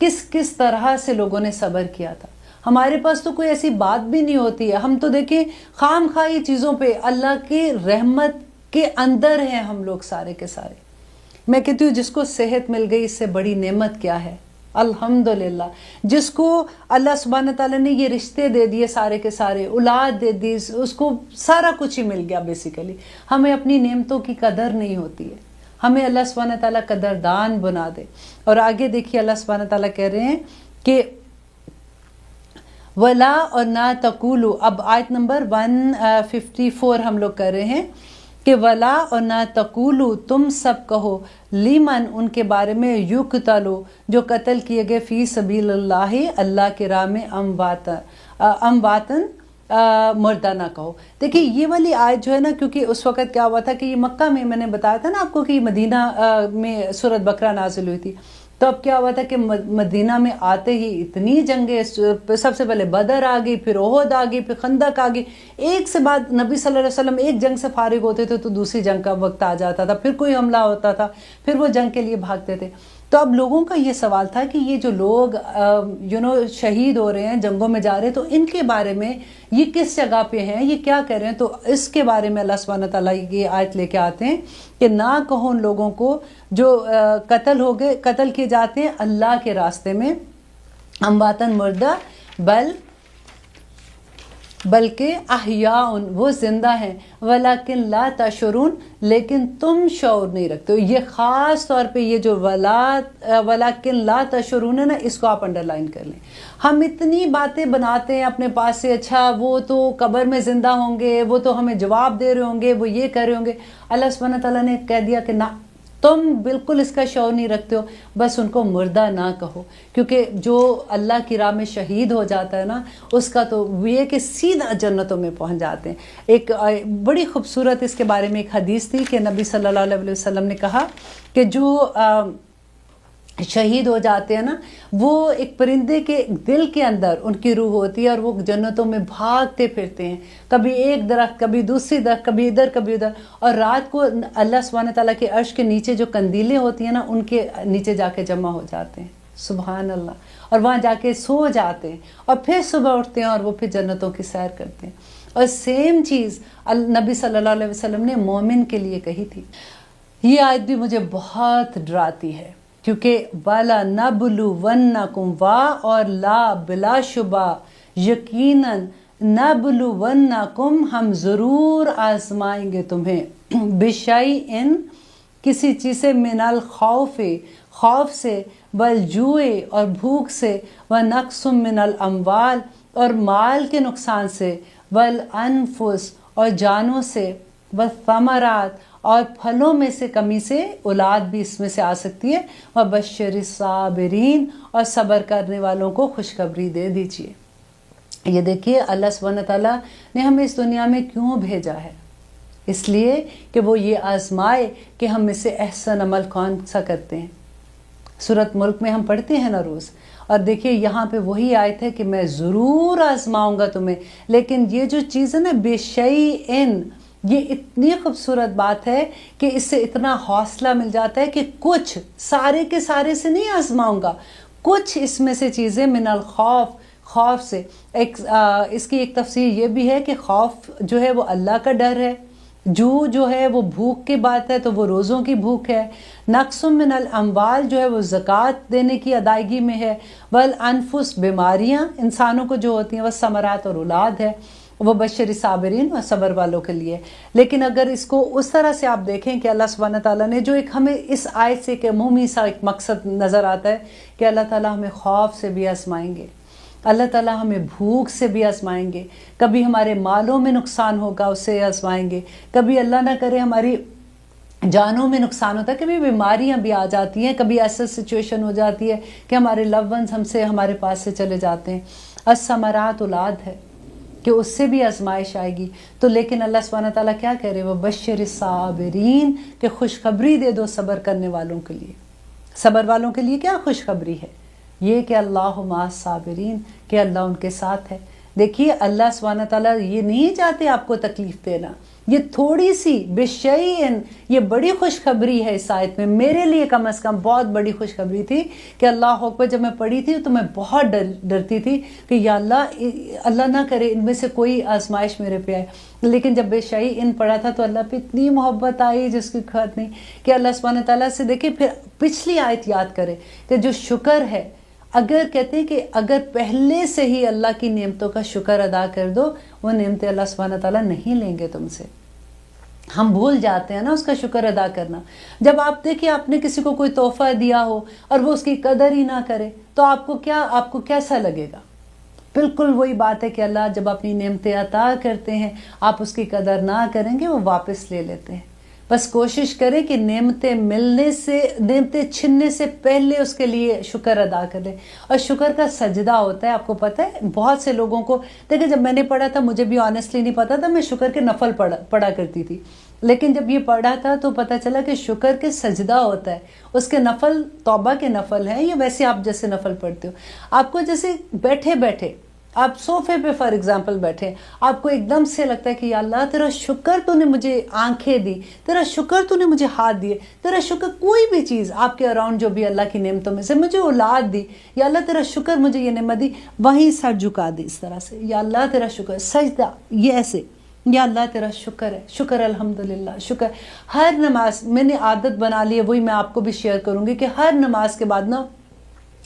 کس طرح سے لوگوں نے صبر کیا تھا. ہمارے پاس تو کوئی ایسی بات بھی نہیں ہوتی ہے. ہم تو دیکھیں خام خواہی چیزوں پہ, اللہ کی رحمت کے اندر ہیں ہم لوگ سارے کے سارے. میں کہتی ہوں جس کو صحت مل گئی اس سے بڑی نعمت کیا ہے. الحمدللہ جس کو اللہ سبحانہ تعالیٰ نے یہ رشتے دے دیے سارے کے سارے، اولاد دے دی، اس کو سارا کچھ ہی مل گیا بیسیکلی. ہمیں اپنی نعمتوں کی قدر نہیں ہوتی ہے، ہمیں اللہ سبحانہ تعالیٰ قدردان بنا دے. اور آگے دیکھیے اللہ سبحانہ تعالیٰ کہہ رہے ہیں کہ ولا اور نہ تقولو. اب آیت نمبر 154 ہم لوگ کر رہے ہیں کہ ولا اور نہ تقولو، تم سب کہو، لیمن ان کے بارے میں، یقتلو جو قتل کیے گئے، فی سبیل اللہ اللہ کے راہ میں، امواتن مردہ نہ کہو. دیکھیے یہ والی آیت جو ہے نا، کیونکہ اس وقت کیا ہوا تھا کہ یہ مکہ میں نے بتایا تھا نا آپ کو کہ مدینہ میں سورۃ بقرہ نازل ہوئی تھی. تو اب کیا ہوا تھا کہ مدینہ میں آتے ہی اتنی جنگیں، سب سے پہلے بدر آ گئی، پھر احد آ گئی، پھر خندق آ گئی. ایک سے بعد نبی صلی اللہ علیہ وسلم ایک جنگ سے فارغ ہوتے تھے تو دوسری جنگ کا وقت آ جاتا تھا، پھر کوئی حملہ ہوتا تھا، پھر وہ جنگ کے لیے بھاگتے تھے. تو اب لوگوں کا یہ سوال تھا کہ یہ جو لوگ شہید ہو رہے ہیں، جنگوں میں جا رہے ہیں، تو ان کے بارے میں یہ کس جگہ پہ ہیں، یہ کیا کہہ رہے ہیں. تو اس کے بارے میں اللہ سبحانہ تعالیٰ یہ آیت لے کے آتے ہیں کہ نہ کہو ان لوگوں کو جو قتل کیے جاتے ہیں اللہ کے راستے میں، امواتن مردہ، بلکہ احیاء وہ زندہ ہیں، ولیکن لا تشعرون لیکن تم شعور نہیں رکھتے ہو. یہ خاص طور پہ یہ جو ولیکن لا تشعرون ہے نا، اس کو آپ انڈر لائن کر لیں. ہم اتنی باتیں بناتے ہیں اپنے پاس سے، اچھا وہ تو قبر میں زندہ ہوں گے، وہ تو ہمیں جواب دے رہے ہوں گے، وہ یہ کر رہے ہوں گے. اللہ سبحانہ تعالیٰ نے کہہ دیا کہ نہ، تم بالکل اس کا شعور نہیں رکھتے ہو، بس ان کو مردہ نہ کہو. کیونکہ جو اللہ کی راہ میں شہید ہو جاتا ہے نا، اس کا تو یہ کہ سیدھا جنتوں میں پہنچ جاتے ہیں. ایک بڑی خوبصورت اس کے بارے میں ایک حدیث تھی کہ نبی صلی اللہ علیہ وسلم نے کہا کہ جو شہید ہو جاتے ہیں نا، وہ ایک پرندے کے دل کے اندر ان کی روح ہوتی ہے، اور وہ جنتوں میں بھاگتے پھرتے ہیں، کبھی ایک درخت، کبھی دوسری درخت، کبھی ادھر کبھی ادھر. اور رات کو اللہ سبحانہ تعالیٰ کے عرش کے نیچے جو قندیلیں ہوتی ہیں نا، ان کے نیچے جا کے جمع ہو جاتے ہیں. سبحان اللہ. اور وہاں جا کے سو جاتے ہیں، اور پھر صبح اٹھتے ہیں اور وہ پھر جنتوں کی سیر کرتے ہیں. اور سیم چیز نبی صلی اللہ علیہ وسلم نے مومن کے لیے کہی تھی. یہ آیت بھی مجھے بہت ڈراتی ہے، کیونکہ وَلَا نَبْلُوَنَّكُمْ وا اور لا بلا شبہ، یقیناً نَبْلُوَنَّكُمْ ہم ضرور آزمائیں گے تمہیں، بِشَيْءٍ کسی چیز سے، من الخوف خوف سے، والجوع اور بھوک سے، وَنَقْصٍ مِّنَ الْأَمْوَالِ اور مال کے نقصان سے، والانفس اور جانوں سے، والثمرات اور پھلوں میں سے کمی سے، اولاد بھی اس میں سے آ سکتی ہے، وبشر الصابرین اور صبر کرنے والوں کو خوشخبری دے دیجیے. یہ دیکھیے اللہ سبحانہ تعالیٰ نے ہمیں اس دنیا میں کیوں بھیجا ہے، اس لیے کہ وہ یہ آزمائے کہ ہم میں سے احسن عمل کون سا کرتے ہیں. سورۃ ملک میں ہم پڑھتے ہیں نا روز، اور دیکھیے یہاں پہ وہی آیت ہے کہ میں ضرور آزماؤں گا تمہیں. لیکن یہ جو چیز ہے نا بِشَيْءٍ، یہ اتنی خوبصورت بات ہے کہ اس سے اتنا حوصلہ مل جاتا ہے کہ کچھ، سارے کے سارے سے نہیں آزماؤں گا، کچھ اس میں سے چیزیں، من الخوف خوف سے. اس کی ایک تفسیر یہ بھی ہے کہ خوف جو ہے وہ اللہ کا ڈر ہے، جو ہے وہ بھوک کی بات ہے تو وہ روزوں کی بھوک ہے، نقص من الاموال جو ہے وہ زکوٰۃ دینے کی ادائیگی میں ہے، والانفس بیماریاں انسانوں کو جو ہوتی ہیں، وہ ثمرات اور اولاد ہے، وہ بشر صابرین اور صبر والوں کے لیے. لیکن اگر اس کو اس طرح سے آپ دیکھیں کہ اللہ سبحانہ تعالیٰ نے جو ایک ہمیں اس آیت سے ایک عمومی سا ایک مقصد نظر آتا ہے کہ اللہ تعالیٰ ہمیں خوف سے بھی آزمائیں گے، اللہ تعالیٰ ہمیں بھوک سے بھی آزمائیں گے، کبھی ہمارے مالوں میں نقصان ہوگا اس سے آزمائیں گے، کبھی اللہ نہ کرے ہماری جانوں میں نقصان ہوتا ہے، کبھی بیماریاں بھی آ جاتی ہیں، کبھی ایسا سچویشن ہو جاتی ہے کہ ہمارے لو ونز ہم سے ہمارے پاس سے چلے جاتے ہیں. الثمرات اولاد ہے کہ اس سے بھی آزمائش آئے گی. تو لیکن اللہ سبحانہ تعالیٰ کیا کہہ رہے ہیں، وہ بشر الصابرین کہ خوشخبری دے دو صبر کرنے والوں کے لیے. صبر والوں کے لیے کیا خوشخبری ہے؟ یہ کہ اللہ مع الصابرین، کہ اللہ ان کے ساتھ ہے. دیکھیے اللہ سبحانہ تعالیٰ یہ نہیں چاہتے آپ کو تکلیف دینا. یہ تھوڑی سی بِشَيْءٍ، یہ بڑی خوشخبری ہے اس آیت میں. میرے لیے کم از کم بہت بڑی خوشخبری تھی کہ اللہ اکبر جب میں پڑھی تھی تو میں بہت ڈرتی تھی کہ یا اللہ نہ کرے ان میں سے کوئی آزمائش میرے پہ آئے. لیکن جب بِشَيْءٍ پڑھا تھا تو اللہ پہ اتنی محبت آئی جس کی کھوٹ نہیں، کہ اللہ سبحانہ تعالیٰ سے دیکھیں. پھر پچھلی آیت یاد کرے کہ جو شکر ہے، اگر کہتے ہیں کہ اگر پہلے سے ہی اللہ کی نعمتوں کا شکر ادا کر دو، وہ نعمتیں اللہ سبحانہ تعالیٰ نہیں لیں گے تم سے. ہم بھول جاتے ہیں نا اس کا شکر ادا کرنا. جب آپ دیکھیں آپ نے کسی کو کوئی تحفہ دیا ہو اور وہ اس کی قدر ہی نہ کرے تو آپ کو کیسا لگے گا؟ بالکل وہی بات ہے کہ اللہ جب اپنی نعمتیں عطا کرتے ہیں آپ اس کی قدر نہ کریں گے، وہ واپس لے لیتے ہیں. بس کوشش کریں کہ نعمتیں چھننے سے پہلے اس کے لیے شکر ادا کریں. اور شکر کا سجدہ ہوتا ہے، آپ کو پتہ ہے بہت سے لوگوں کو دیکھیں، جب میں نے پڑھا تھا مجھے بھی آنیسٹلی نہیں پتا تھا، میں شکر کے نفل پڑھا کرتی تھی. لیکن جب یہ پڑھا تھا تو پتہ چلا کہ شکر کے سجدہ ہوتا ہے. اس کے نفل توبہ کے نفل ہیں، یا ویسے آپ جیسے نفل پڑھتے ہو. آپ کو جیسے بیٹھے بیٹھے آپ صوفے پہ فار ایگزامپل بیٹھے، آپ کو ایک دم سے لگتا ہے کہ یا اللہ تیرا شکر تو نے مجھے آنکھیں دی، تیرا شکر تو نے مجھے ہاتھ دیے، تیرا شکر کوئی بھی چیز آپ کے اراؤنڈ جو بھی اللہ کی نعمتوں میں سے، مجھے اولاد دی، یا اللہ تیرا شکر مجھے یہ نعمت دی، وہیں سر جھکا دی اس طرح سے، یا اللہ تیرا شکر. سجدہ یہ ایسے، یا اللہ تیرا شکر ہے، شکر الحمدللہ شکر. ہر نماز میں نے عادت بنا لی ہے، وہی میں آپ کو بھی شیئر کروں گی کہ ہر نماز کے بعد نا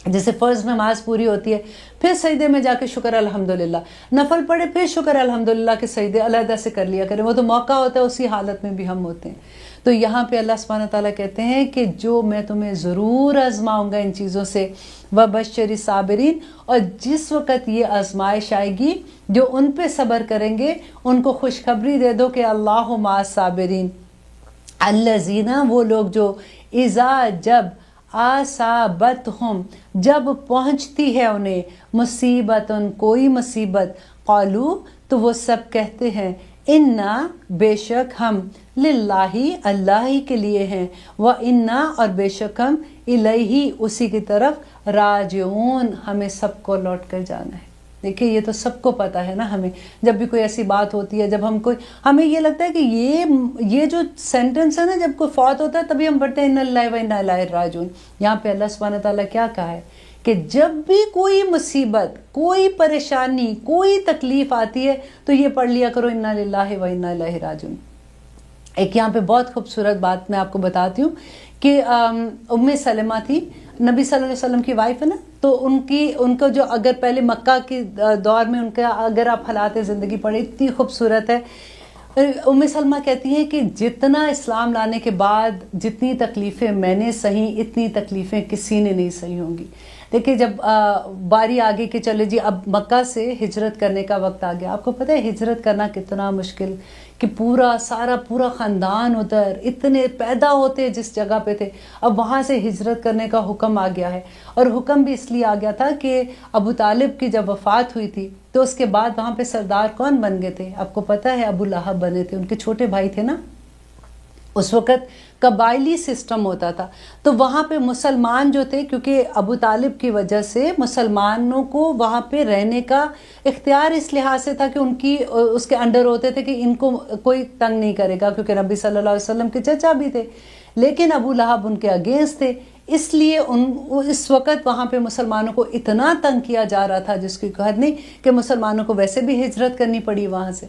جیسے فرض نماز پوری ہوتی ہے پھر سجدے میں جا کے شکر الحمدللہ، نفل پڑھے پھر شکر الحمدللہ کے سجدے علیحدہ سے کر لیا کریں. وہ تو موقع ہوتا ہے، اسی حالت میں بھی ہم ہوتے ہیں. تو یہاں پہ اللہ سبحانہ تعالیٰ کہتے ہیں کہ جو میں تمہیں ضرور آزماؤں گا ان چیزوں سے، وَبَشِّرِ صابرین، اور جس وقت یہ آزمائش آئے گی جو ان پہ صبر کریں گے ان کو خوشخبری دے دو کہ اللہ مع الصابرین، الذین، وہ لوگ جو اذا، جب، اصابتہم، جب پہنچتی ہے انہیں، مصیبت، کوئی مصیبت، قالو، تو وہ سب کہتے ہیں انا، بے شک ہم، للہ، اللہ ہی کے لیے ہیں، وَإِنَّا، اور بے شک ہم، الیہ، اسی کی طرف، راجعون، ہمیں سب کو لوٹ کر جانا ہے. دیکھیں یہ تو سب کو پتہ ہے نا. ہمیں جب بھی کوئی ایسی بات ہوتی ہے، جب ہمیں یہ لگتا ہے کہ یہ جو سینٹنس ہے نا، جب کوئی فوت ہوتا ہے تبھی ہم پڑھتے ہیں اِنَّا لِلَّهِ وَإِنَّا إِلَيْهِ راجعون. یہاں پہ اللہ سبحانہ تعالیٰ کیا کہا ہے کہ جب بھی کوئی مصیبت، کوئی پریشانی، کوئی تکلیف آتی ہے تو یہ پڑھ لیا کرو اِنَّا لِلَّهِ وَإِنَّا إِلَيْهِ راجعون. ایک یہاں پہ بہت خوبصورت بات میں آپ کو بتاتی ہوں کہ ام سلمہ تھی، نبی صلی اللہ علیہ وسلم کی وائف ہے نا، تو ان کو جو اگر پہلے مکہ کے دور میں ان کا اگر آپ حالات زندگی پڑھیں اتنی خوبصورت ہے. ام سلمہ کہتی ہیں کہ جتنا اسلام لانے کے بعد جتنی تکلیفیں میں نے سہیں اتنی تکلیفیں کسی نے نہیں سہی ہوں گی. دیکھیں جب باری آگے کہ چلے جی اب مکہ سے ہجرت کرنے کا وقت آ گیا. آپ کو پتہ ہے ہجرت کرنا کتنا مشکل، کہ پورا خاندان ادھر، اتنے پیدا ہوتے جس جگہ پہ تھے، اب وہاں سے ہجرت کرنے کا حکم آ گیا ہے. اور حکم بھی اس لیے آ گیا تھا کہ ابو طالب کی جب وفات ہوئی تھی تو اس کے بعد وہاں پہ سردار کون بن گئے تھے؟ آپ کو پتہ ہے ابو لہب بنے تھے، ان کے چھوٹے بھائی تھے نا. اس وقت قبائلی سسٹم ہوتا تھا، تو وہاں پہ مسلمان جو تھے، کیونکہ ابو طالب کی وجہ سے مسلمانوں کو وہاں پہ رہنے کا اختیار اس لحاظ سے تھا کہ اس کے انڈر ہوتے تھے کہ ان کو کوئی تنگ نہیں کرے گا، کیونکہ نبی صلی اللہ علیہ وسلم کے چچا بھی تھے. لیکن ابو لہب ان کے اگینسٹ تھے، اس لیے اس وقت وہاں پہ مسلمانوں کو اتنا تنگ کیا جا رہا تھا جس کی حد نہیں، کہ مسلمانوں کو ویسے بھی ہجرت کرنی پڑی وہاں سے.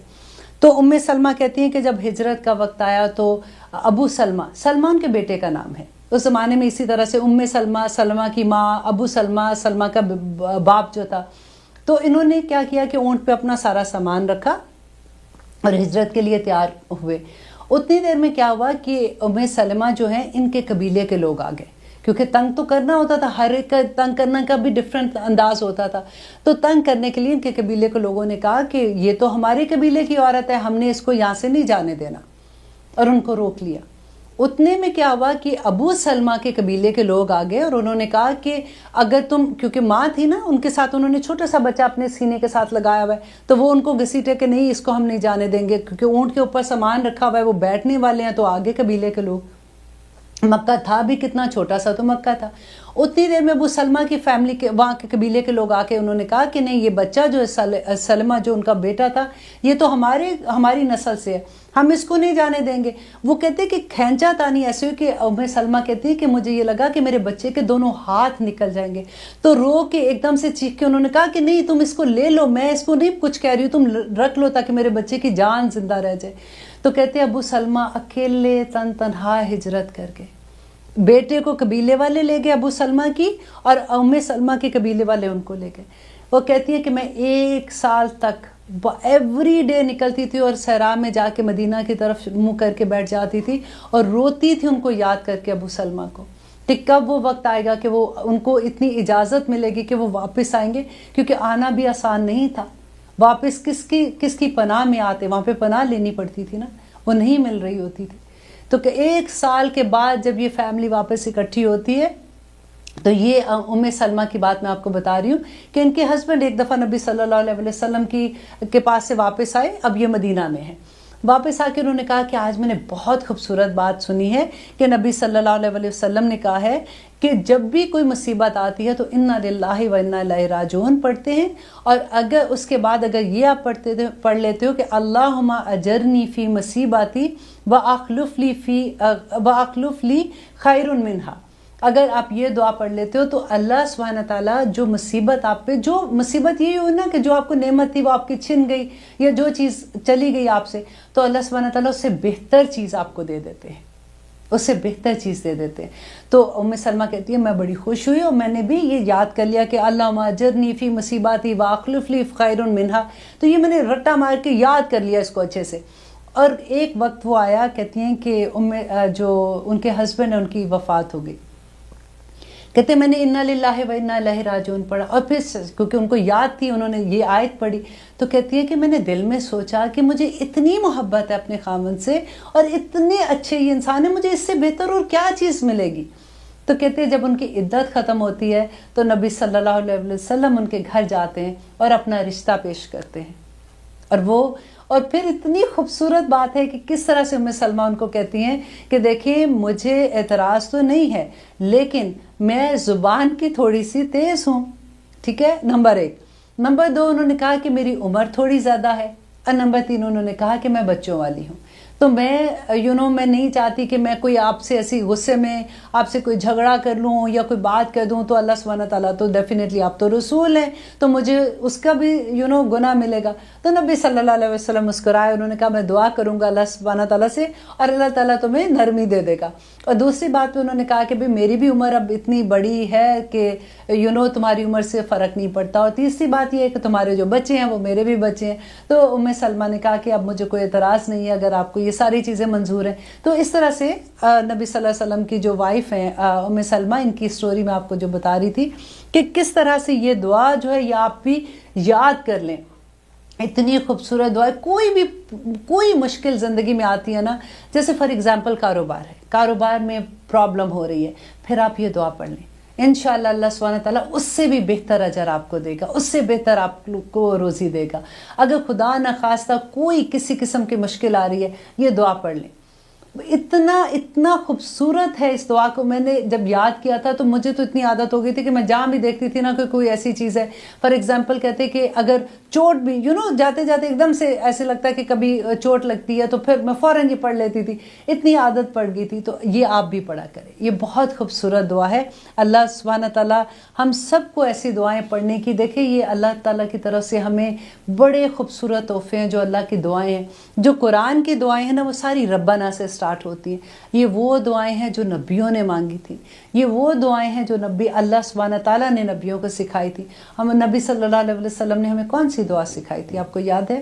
تو ام سلمہ کہتی ہیں کہ جب ہجرت کا وقت آیا تو ابو سلمہ ان کے بیٹے کا نام ہے. اس زمانے میں اسی طرح سے ام سلمہ، سلمہ کی ماں، ابو سلمہ کا باپ جو تھا، تو انہوں نے کیا کیا کہ اونٹ پہ اپنا سارا سامان رکھا اور ہجرت کے لیے تیار ہوئے. اتنی دیر میں کیا ہوا کہ ام سلمہ جو ہیں ان کے قبیلے کے لوگ آ گئے، کیونکہ تنگ تو کرنا ہوتا تھا، ہر ایک کا تنگ کرنے کا بھی ڈیفرنٹ انداز ہوتا تھا. تو تنگ کرنے کے لیے ان کے قبیلے کے لوگوں نے کہا کہ یہ تو ہمارے قبیلے کی عورت ہے، ہم نے اس کو یہاں سے نہیں جانے دینا، اور ان کو روک لیا. اتنے میں کیا ہوا کہ ابو سلمہ کے قبیلے کے لوگ آ گئے اور انہوں نے کہا کہ اگر کیونکہ ماں تھی نا ان کے ساتھ، انہوں نے چھوٹا سا بچہ اپنے سینے کے ساتھ لگایا ہوا ہے، تو وہ ان کو گھسیٹے کہ نہیں اس کو ہم نہیں جانے دیں گے، کیونکہ اونٹ کے اوپر سامان رکھا ہوا ہے، وہ بیٹھنے والے ہیں. تو آگے قبیلے کے لوگ، مکہ تھا بھی کتنا چھوٹا سا تو مکہ تھا. اتنی دیر میں ابو سلمہ کی فیملی کے وہاں کے قبیلے کے لوگ آ کے انہوں نے کہا کہ نہیں، یہ بچہ جو ہے سلمہ جو ان کا بیٹا تھا، یہ تو ہماری نسل سے ہے، ہم اس کو نہیں جانے دیں گے. وہ کہتے کہ کھینچا تانی ایسے ہوئی کہ ام سلمہ کہتی ہے کہ مجھے یہ لگا کہ میرے بچے کے دونوں ہاتھ نکل جائیں گے. تو رو کے ایک دم سے چیخ کے انہوں نے کہا کہ نہیں، تم اس کو لے لو، میں اس کو نہیں کچھ کہہ رہی ہوں، تم رکھ لو تاکہ میرے بچے کی جان زندہ رہ جائے. تو کہتے ابو سلمہ اکیلے تنہا ہجرت کر کے بیٹے کو قبیلے والے لے گئے ابو سلمہ کی، اور ام سلمہ کے قبیلے والے ان کو لے گئے۔ وہ کہتی ہے کہ میں 1 سال تک ایوری ڈے نکلتی تھی اور صحرا میں جا کے مدینہ کی طرف منہ کر کے بیٹھ جاتی تھی اور روتی تھی ان کو یاد کر کے، ابو سلمہ کو، کہ کب وہ وقت آئے گا کہ وہ ان کو اتنی اجازت ملے گی کہ وہ واپس آئیں گے، کیونکہ آنا بھی آسان نہیں تھا۔ واپس کس کی پناہ میں آتے، وہاں پہ پناہ لینی پڑتی تھی نا، وہ نہیں مل رہی ہوتی تھی۔ تو کہ 1 سال کے بعد جب یہ فیملی واپس اکٹھی ہوتی ہے، تو یہ ام سلمہ کی بات میں آپ کو بتا رہی ہوں کہ ان کے ہسبینڈ ایک دفعہ نبی صلی اللہ علیہ وسلم کے پاس سے واپس آئے، اب یہ مدینہ میں ہے۔ واپس آ کے انہوں نے کہا کہ آج میں نے بہت خوبصورت بات سنی ہے کہ نبی صلی اللہ علیہ وسلم نے کہا ہے کہ جب بھی کوئی مصیبت آتی ہے تو انا للہ و انا الیہ راجعون پڑھتے ہیں، اور اگر اس کے بعد اگر یہ آپ پڑھ لیتے ہو کہ اللہم اجرنی فی مصیبتی واخلف لی خیر منہا، اگر آپ یہ دعا پڑھ لیتے ہو تو اللہ سبحانہ تعالیٰ جو مصیبت آپ پہ، جو مصیبت یہی ہوئی نا کہ جو آپ کو نعمت تھی وہ آپ کی چھن گئی یا جو چیز چلی گئی آپ سے، تو اللہ سبحانہ تعالیٰ اس سے بہتر چیز آپ کو دے دیتے ہیں، اس سے بہتر چیز دے دیتے ہیں۔ تو ام سلمہ کہتی ہے میں بڑی خوش ہوئی اور میں نے بھی یہ یاد کر لیا کہ اللہم اجرنی فی مصیباتی واخلف لی خیر منہا، تو یہ میں نے رٹا مار کے یاد کر لیا اس کو اچھے سے۔ اور ایک وقت وہ آیا، کہتی ہیں کہ جو ان کے ہسبینڈ ہیں ان کی وفات ہو گئی، کہتے میں نے انا للہ و انا الیہ راجعون پڑھا، اور پھر کیونکہ ان کو یاد تھی انہوں نے یہ آیت پڑھی، تو کہتی ہے کہ میں نے دل میں سوچا کہ مجھے اتنی محبت ہے اپنے خامن سے اور اتنے اچھے یہ انسان ہے، مجھے اس سے بہتر اور کیا چیز ملے گی۔ تو کہتے ہیں جب ان کی عدت ختم ہوتی ہے تو نبی صلی اللہ علیہ وسلم ان کے گھر جاتے ہیں اور اپنا رشتہ پیش کرتے ہیں، اور پھر اتنی خوبصورت بات ہے کہ کس طرح سے ام سلمہ ان کو کہتی ہیں کہ دیکھیں مجھے اعتراض تو نہیں ہے، لیکن میں زبان کی تھوڑی سی تیز ہوں، ٹھیک ہے، نمبر 1۔ نمبر 2 انہوں نے کہا کہ میری عمر تھوڑی زیادہ ہے، اور نمبر 3 انہوں نے کہا کہ میں بچوں والی ہوں، تو میں میں نہیں چاہتی کہ میں کوئی آپ سے ایسی غصے میں آپ سے کوئی جھگڑا کر لوں یا کوئی بات کر دوں، تو اللہ سبحانہ تعالیٰ تو ڈیفینیٹلی آپ تو رسول ہیں تو مجھے اس کا بھی گناہ ملے گا۔ تو نبی صلی اللہ علیہ وسلم مسکرائے، انہوں نے کہا میں دعا کروں گا اللہ سبحانہ تعالیٰ سے اور اللہ تعالیٰ تمہیں نرمی دے دے گا۔ اور دوسری بات پہ انہوں نے کہا کہ بھئی میری بھی عمر اب اتنی بڑی ہے کہ تمہاری عمر سے فرق نہیں پڑتا، اور تیسری بات یہ ہے کہ تمہارے جو بچے ہیں وہ میرے بھی بچے ہیں۔ تو ام سلمہ نے کہا کہ اب مجھے کوئی اعتراض نہیں ہے اگر آپ کو یہ ساری چیزیں منظور ہیں۔ تو اس طرح سے نبی صلی اللہ علیہ وسلم کی جو وائف ہیں ام سلمہ، ان کی سٹوری میں آپ کو جو بتا رہی تھی کہ کس طرح سے یہ دعا جو ہے یہ آپ بھی یاد کر لیں، اتنی خوبصورت دعا ہے۔ کوئی مشکل زندگی میں آتی ہے نا، جیسے فار ایگزامپل کاروبار میں پرابلم ہو رہی ہے، پھر آپ یہ دعا پڑھ لیں، انشاءاللہ اللہ سبحانہ تعالیٰ اس سے بھی بہتر اجر آپ کو دے گا، اس سے بہتر آپ کو روزی دے گا۔ اگر خدا نخواستہ کوئی کسی قسم کی مشکل آ رہی ہے، یہ دعا پڑھ لیں۔ اتنا خوبصورت ہے اس دعا کو، میں نے جب یاد کیا تھا تو مجھے تو اتنی عادت ہو گئی تھی کہ میں جہاں بھی دیکھتی تھی نا کہ کوئی ایسی چیز ہے، فار ایگزامپل کہتے کہ اگر چوٹ بھی جاتے جاتے ایک دم سے ایسے لگتا ہے کہ کبھی چوٹ لگتی ہے تو پھر میں فوراً یہ پڑھ لیتی تھی، اتنی عادت پڑ گئی تھی۔ تو یہ آپ بھی پڑھا کریں، یہ بہت خوبصورت دعا ہے۔ اللہ سبحانہ تعالیٰ ہم سب کو ایسی دعائیں پڑھنے کی، دیکھیں یہ اللہ تعالیٰ کی طرف سے ہمیں بڑے خوبصورت تحفے ہیں جو اللہ کی دعائیں ہیں۔ جو قرآن کی دعائیں ہیں نا وہ ساری ربنا سے سٹارٹ ہوتی ہیں، یہ وہ دعائیں ہیں جو نبیوں نے مانگی تھی، یہ وہ دعائیں ہیں جو اللہ سبحانہ تعالیٰ نے نبیوں کو سکھائی تھی۔ ہم نبی صلی اللہ علیہ وسلم نے ہمیں کون سی دعا سکھائی تھی، آپ کو یاد ہے؟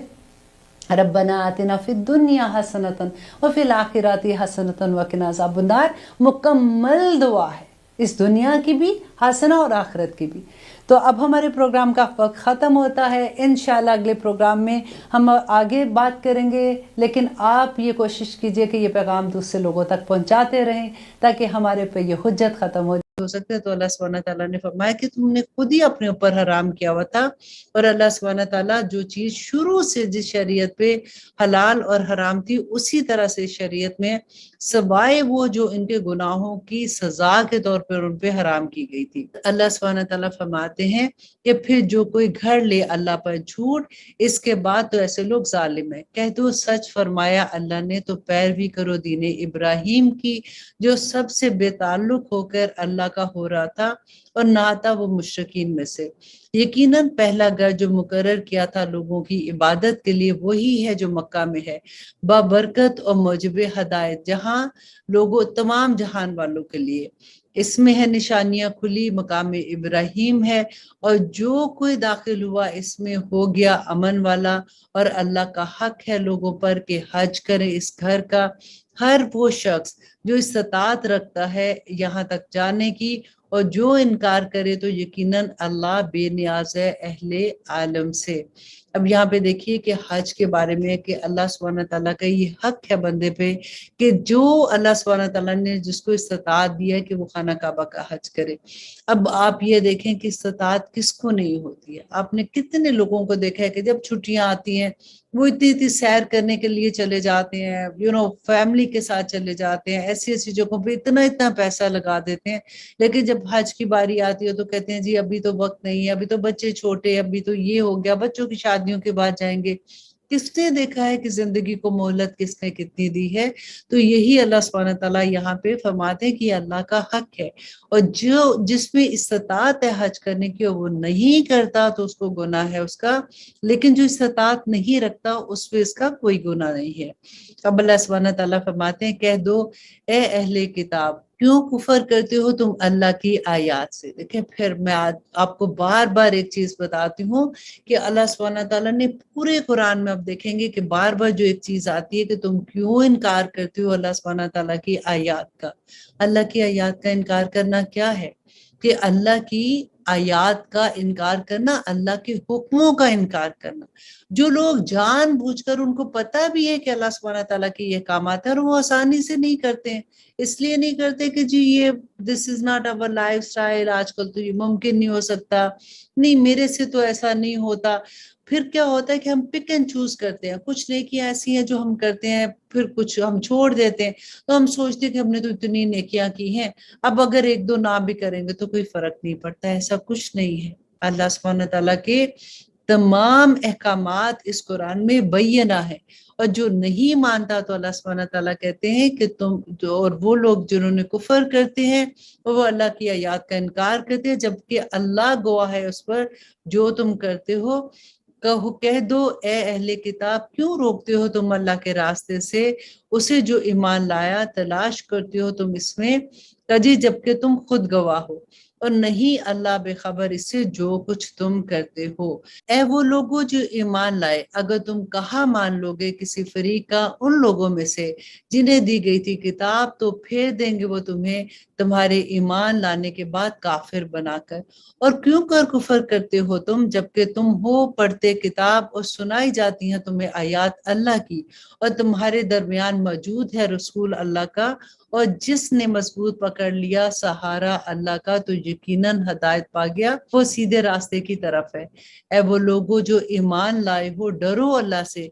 ربنا آتنا فی الدنیا حسنۃ وفی الآخرۃ حسنۃ وقنا عذاب النار، مکمل دعا ہے، اس دنیا کی بھی حسنہ اور آخرت کی بھی۔ تو اب ہمارے پروگرام کا وقت ختم ہوتا ہے، انشاءاللہ اگلے پروگرام میں ہم آگے بات کریں گے، لیکن آپ یہ کوشش کیجئے کہ یہ پیغام دوسرے لوگوں تک پہنچاتے رہیں تاکہ ہمارے پہ یہ حجت ختم ہو سکتے ہیں۔ تو اللہ سبحانہ تعالیٰ نے فرمایا کہ تم نے خود ہی اپنے اوپر حرام کیا ہوا تھا، اور اللہ سبحانہ تعالیٰ جو چیز شروع سے جس شریعت پہ حلال اور حرام تھی اسی طرح سے شریعت میں سوائے وہ جو ان کے گناہوں کی سزا کے طور پر ان پہ حرام کی گئی تھی۔ اللہ سبحانہ تعالیٰ فرماتے ہیں کہ پھر جو کوئی گھڑ لے اللہ پر جھوٹ، اس کے بعد تو ایسے لوگ ظالم ہیں۔ کہہ دو سچ فرمایا اللہ نے تو پیروی کرو دین ابراہیم کی، جو سب سے بے تعلق ہو کر اللہ کا ہو رہا تھا، اور نہ تھا وہ مشرکین میں سے۔ یقیناً پہلا گھر جو مقرر کیا تھا لوگوں کی عبادت کے لیے وہی ہے جو مکہ میں ہے، بابرکت اور موجب ہدایت، جہاں لوگوں تمام جہان والوں کے لیے۔ اس میں ہے نشانیاں کھلی، مقام ابراہیم ہے، اور جو کوئی داخل ہوا اس میں ہو گیا امن والا، اور اللہ کا حق ہے لوگوں پر کہ حج کرے اس گھر کا ہر وہ شخص جو استطاعت رکھتا ہے یہاں تک جانے کی، اور جو انکار کرے تو یقیناً اللہ بے نیاز ہے اہل عالم سے۔ اب یہاں پہ دیکھیے کہ حج کے بارے میں کہ اللہ سبحانہ تعالیٰ کا یہ حق ہے بندے پہ کہ جو اللہ سبحانہ تعالیٰ نے جس کو استطاعت دیا ہے کہ وہ خانہ کعبہ کا حج کرے۔ اب آپ یہ دیکھیں کہ استطاعت کس کو نہیں ہوتی ہے۔ آپ نے کتنے لوگوں کو دیکھا ہے کہ جب چھٹیاں آتی ہیں وہ اتنی سیر کرنے کے لیے چلے جاتے ہیں، فیملی کے ساتھ چلے جاتے ہیں، ایسی ایسی جگہوں پہ اتنا پیسہ لگا دیتے ہیں، لیکن جب حج کی باری آتی ہے تو کہتے ہیں جی ابھی تو وقت نہیں ہے، ابھی تو بچے چھوٹے، ابھی تو یہ ہو گیا، بچوں کی شادیوں کے بعد جائیں گے۔ کس نے دیکھا ہے کہ زندگی کو مہلت کس نے کتنی دی ہے؟ تو یہی اللہ سبحانہ تعالیٰ یہاں پہ فرماتے ہیں کہ اللہ کا حق ہے، اور جس میں استطاعت ہے حج کرنے کی اور وہ نہیں کرتا تو اس کو گناہ ہے اس کا، لیکن جو استطاعت نہیں رکھتا اس پہ اس کا کوئی گناہ نہیں ہے۔ اب اللہ سبحانہ تعالیٰ فرماتے ہیں کہہ دو اے اہل کتاب کیوں کفر کرتے ہو تم اللہ کی آیات سے۔ دیکھیں پھر میں آپ کو بار بار ایک چیز بتاتی ہوں کہ اللہ سبحانہ تعالیٰ نے پورے قرآن میں اب دیکھیں گے کہ بار بار جو ایک چیز آتی ہے کہ تم کیوں انکار کرتے ہو اللہ سبحانہ تعالیٰ کی آیات کا۔ اللہ کی آیات کا انکار کرنا کیا ہے؟ کہ اللہ کی آیات کا انکار کرنا، اللہ کے حکموں کا انکار کرنا۔ جو لوگ جان بوجھ کر ان کو پتہ بھی ہے کہ اللہ سبحانہ تعالیٰ کے یہ احکامات ہیں اور وہ آسانی سے نہیں کرتے ہیں، اس لیے نہیں کرتے کہ جی یہ this is not our lifestyle, آج کل تو یہ ممکن نہیں ہو سکتا، نہیں میرے سے تو ایسا نہیں ہوتا۔ پھر کیا ہوتا ہے کہ ہم پک اینڈ چوز کرتے ہیں، کچھ نیکیاں ایسی ہیں جو ہم کرتے ہیں، پھر کچھ ہم چھوڑ دیتے ہیں، تو ہم سوچتے ہیں کہ ہم نے تو اتنی نیکیاں کی ہیں، اب اگر ایک دو نہ بھی کریں گے تو کوئی فرق نہیں پڑتا۔ ایسا کچھ نہیں ہے۔ اللہ سبحانہ تعالیٰ کے تمام احکامات اس قرآن میں بینہ ہے، اور جو نہیں مانتا تو اللہ سبحانہ تعالیٰ کہتے ہیں کہ اور وہ لوگ جنہوں نے کفر کرتے ہیں وہ اللہ کی آیات کا انکار کرتے ہیں، جبکہ اللہ گواہ ہے اس پر جو تم کرتے ہو۔ کہہ دو اے اہل کتاب کیوں روکتے ہو تم اللہ کے راستے سے اسے جو ایمان لایا، تلاش کرتے ہو تم اس میں کجی جبکہ تم خود گواہ ہو، اور نہیں اللہ بے خبر اس سے جو کچھ تم کرتے ہو۔ اے وہ لوگوں جو ایمان لائے، اگر تم کہاں مان لوگے کسی فریق کا ان لوگوں میں سے جنہیں دی گئی تھی کتاب، تو پھیر دیں گے وہ تمہیں تمہارے ایمان لانے کے بعد کافر بنا کر۔ اور کیوں کر کفر کرتے ہو تم جبکہ تم ہو پڑھتے کتاب اور سنائی جاتی ہیں تمہیں آیات اللہ کی، اور تمہارے درمیان موجود ہے رسول اللہ کا، اور جس نے مضبوط پکڑ لیا سہارا اللہ کا تو یقیناً ہدایت پا گیا، وہ سیدھے راستے کی طرف ہے۔ اے وہ لوگوں جو ایمان لائے ہو، ڈرو اللہ سے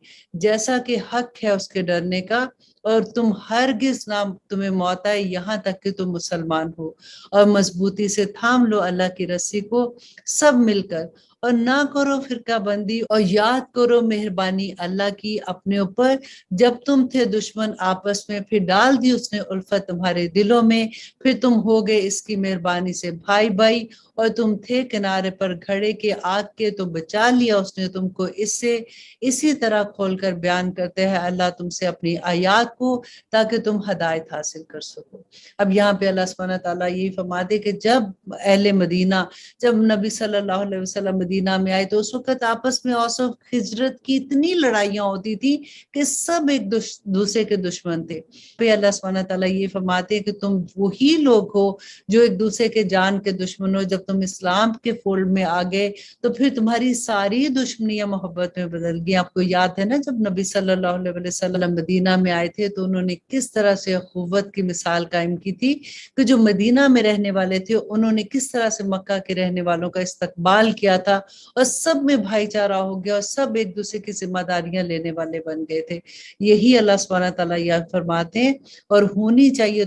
جیسا کہ حق ہے اس کے ڈرنے کا، اور تم ہرگز نہ تمہیں موت آئے یہاں تک کہ تم مسلمان ہو، اور مضبوطی سے تھام لو اللہ کی رسی کو سب مل کر، اور نہ کرو فرقہ بندی، اور یاد کرو مہربانی اللہ کی اپنے اوپر جب تم تھے دشمن آپس میں، پھر ڈال دی اس نے الفت تمہارے دلوں میں، پھر تم ہو گئے اس کی مہربانی سے بھائی بھائی، اور تم تھے کنارے پر گھڑے کے آگ کے تو بچا لیا اس نے تم کو اس سے۔ اسی طرح کھول کر بیان کرتے ہیں اللہ تم سے اپنی آیات کو تاکہ تم ہدایت حاصل کر سکو۔ اب یہاں پہ اللہ سبحانہ تعالیٰ یہی فرماتے کہ جب اہل مدینہ، جب نبی صلی اللہ علیہ وسلم مدینہ میں آئے تو اس وقت آپس میں اوس و خزرت کی اتنی لڑائیاں ہوتی تھی کہ سب ایک دوسرے کے دشمن تھے۔ پھر اللہ سبحانہ تعالیٰ یہ فرماتے کہ تم وہی لوگ ہو جو ایک دوسرے کے جان کے دشمن ہو، جب تم اسلام کے فولڈ میں آ گئے تو پھر تمہاری ساری دشمنیاں محبت میں بدل گئی۔ آپ کو یاد ہے نا جب نبی صلی اللہ علیہ وسلم مدینہ میں آئے تھے تو انہوں نے کس طرح سے اخوت کی مثال قائم کی تھی کہ جو مدینہ میں رہنے والے تھے انہوں نے کس طرح سے مکہ کے رہنے والوں کا استقبال کیا تھا، اور سب میں بھائی چارہ ہو گیا، اور سب ایک دوسرے کی ذمہ داریاں لینے والے بن گئے تھے۔ یہی اللہ سبحانہ تعالیٰ یاد فرماتے ہیں اور ہونی چاہیے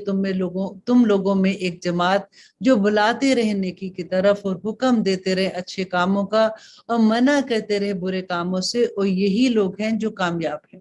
تم لوگوں میں ایک جماعت جو بلاتے رہے نیکی کی طرف اور حکم دیتے رہے اچھے کاموں کا اور منع کرتے رہے برے کاموں سے، اور یہی لوگ ہیں جو کامیاب ہیں۔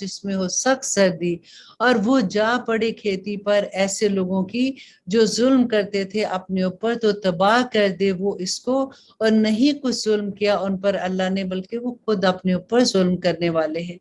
جس میں ہو سخت سردی، اور وہ جا پڑے کھیتی پر ایسے لوگوں کی جو ظلم کرتے تھے اپنے اوپر، تو تباہ کر دے وہ اس کو، اور نہیں کچھ ظلم کیا ان پر اللہ نے بلکہ وہ خود اپنے اوپر ظلم کرنے والے ہیں۔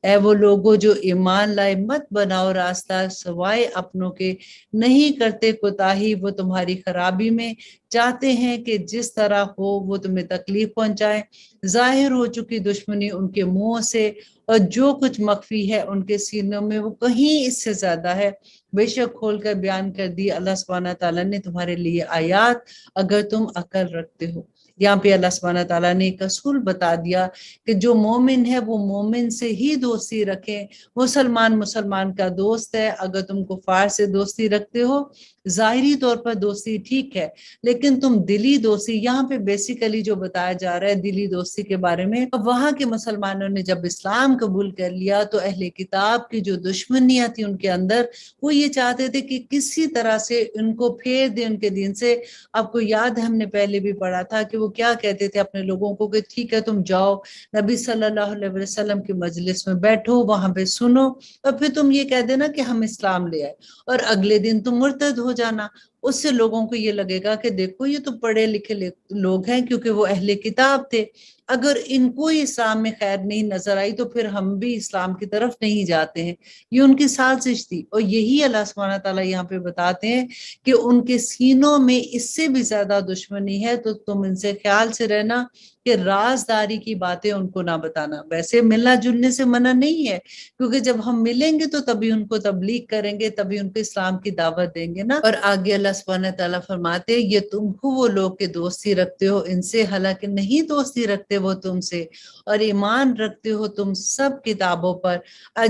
اے وہ لوگوں جو ایمان لائے، مت بناؤ راستہ سوائے اپنوں کے، نہیں کرتے کوتاہی وہ تمہاری خرابی میں، چاہتے ہیں کہ جس طرح ہو وہ تمہیں تکلیف پہنچائے۔ ظاہر ہو چکی دشمنی ان کے منہ سے، اور جو کچھ مخفی ہے ان کے سینوں میں وہ کہیں اس سے زیادہ ہے۔ بے شک کھول کر بیان کر دی اللہ سبحانہ تعالیٰ نے تمہارے لیے آیات، اگر تم عقل رکھتے ہو۔ یہاں پہ اللہ سبحانہ تعالیٰ نے ایک اصول بتا دیا کہ جو مومن ہے وہ مومن سے ہی دوستی رکھیں۔ مسلمان کا دوست ہے، اگر تم کفار سے دوستی رکھتے ہو، ظاہری طور پر دوستی ٹھیک ہے، لیکن تم دلی دوستی، یہاں پہ بیسیکلی جو بتایا جا رہا ہے دلی دوستی کے بارے میں، اب وہاں کے مسلمانوں نے جب اسلام قبول کر لیا تو اہل کتاب کی جو دشمنیاں تھی ان کے اندر، وہ یہ چاہتے تھے کہ کسی طرح سے ان کو پھیر دیں ان کے دین سے۔ آپ کو یاد ہے ہم نے پہلے بھی پڑھا تھا کہ وہ کیا کہتے تھے اپنے لوگوں کو کہ ٹھیک ہے تم جاؤ نبی صلی اللہ علیہ وسلم کی مجلس میں بیٹھو، وہاں پہ سنو، اور پھر تم یہ کہہ دینا کہ ہم اسلام لے آئے، اور اگلے دن تم مرتد ہو جانا۔ اس سے لوگوں کو یہ لگے گا کہ دیکھو یہ تو پڑھے لکھے لوگ ہیں، کیونکہ وہ اہل کتاب تھے، اگر ان کو اسلام میں خیر نہیں نظر آئی تو پھر ہم بھی اسلام کی طرف نہیں جاتے ہیں۔ یہ ان کی سازش تھی، اور یہی اللہ سبحانہ تعالیٰ یہاں پہ بتاتے ہیں کہ ان کے سینوں میں اس سے بھی زیادہ دشمنی ہے، تو تم ان سے خیال سے رہنا کہ رازداری کی باتیں ان کو نہ بتانا۔ ویسے ملنا جلنے سے منع نہیں ہے، کیونکہ جب ہم ملیں گے تو تبھی ان کو تبلیغ کریں گے، تبھی ان کو اسلام کی دعوت دیں گے نا۔ اور آگے اللہ سبحانہ تعالیٰ فرماتے ہیں یہ تم ہو وہ لوگ کہ دوستی رکھتے ہو ان سے، حالانکہ نہیں دوستی رکھتے وہ تم سے، اور ایمان رکھتے ہو تم سب کتابوں پر،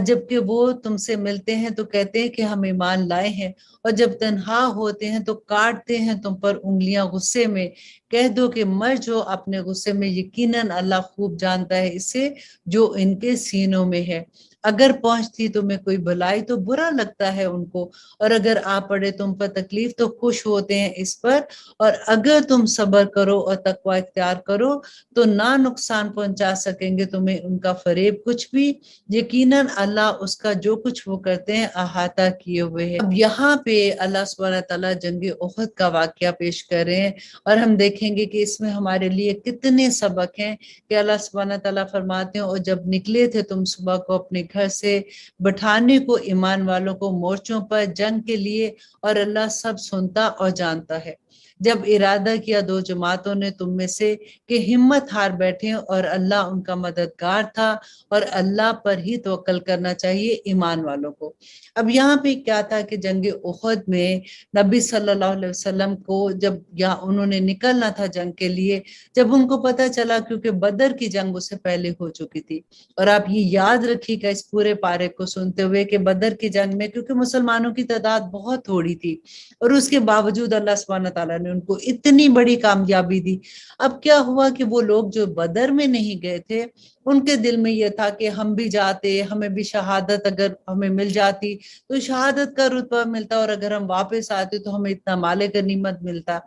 جبکہ وہ تم سے ملتے ہیں تو کہتے ہیں کہ ہم ایمان لائے ہیں، اور جب تنہا ہوتے ہیں تو کاٹتے ہیں تم پر انگلیاں غصے میں۔ کہہ دو کہ مر جو اپنے غصے میں، یقیناً اللہ خوب جانتا ہے اسے جو ان کے سینوں میں ہے۔ اگر پہنچتی تمہیں کوئی بھلائی تو برا لگتا ہے ان کو، اور اگر آ پڑے تم پر تکلیف تو خوش ہوتے ہیں اس پر، اور اگر تم صبر کرو اور تقوی اختیار کرو تو نہ نقصان پہنچا سکیں گے تمہیں ان کا فریب کچھ بھی، یقیناً اللہ اس کا جو کچھ وہ کرتے ہیں احاطہ کیے ہوئے ہے۔ اب یہاں پہ اللہ سبحانہ تعالیٰ جنگ احد کا واقعہ پیش کر رہے ہیں، اور ہم دیکھیں گے کہ اس میں ہمارے لیے کتنے سبق ہیں کہ اللہ سبحانہ تعالیٰ فرماتے ہیں اور جب نکلے تھے تم صبح کو اپنے گھر سے بٹھانے کو ایمان والوں کو مورچوں پر جنگ کے لیے، اور اللہ سب سنتا اور جانتا ہے۔ جب ارادہ کیا دو جماعتوں نے تم میں سے کہ ہمت ہار بیٹھے، اور اللہ ان کا مددگار تھا، اور اللہ پر ہی توکل کرنا چاہیے ایمان والوں کو۔ اب یہاں پہ کیا تھا کہ جنگ احد میں نبی صلی اللہ علیہ وسلم کو جب انہوں نے نکلنا تھا جنگ کے لیے، جب ان کو پتہ چلا، کیونکہ بدر کی جنگ اس سے پہلے ہو چکی تھی، اور آپ یہ یاد رکھیے گا اس پورے پارے کو سنتے ہوئے کہ بدر کی جنگ میں کیونکہ مسلمانوں کی تعداد بہت تھوڑی تھی، اور اس کے باوجود اللہ سبحانہ تعالیٰ نے ان کو اتنی بڑی کامیابی دی۔ اب کیا ہوا کہ وہ لوگ جو بدر میں نہیں گئے تھے ان کے دل میں یہ تھا کہ ہم بھی جاتے، ہمیں بھی شہادت اگر ہمیں مل جاتی تو شہادت کا رتبہ ملتا، اور اگر ہم واپس آتے تو ہمیں اتنا مال غنیمت ملتا۔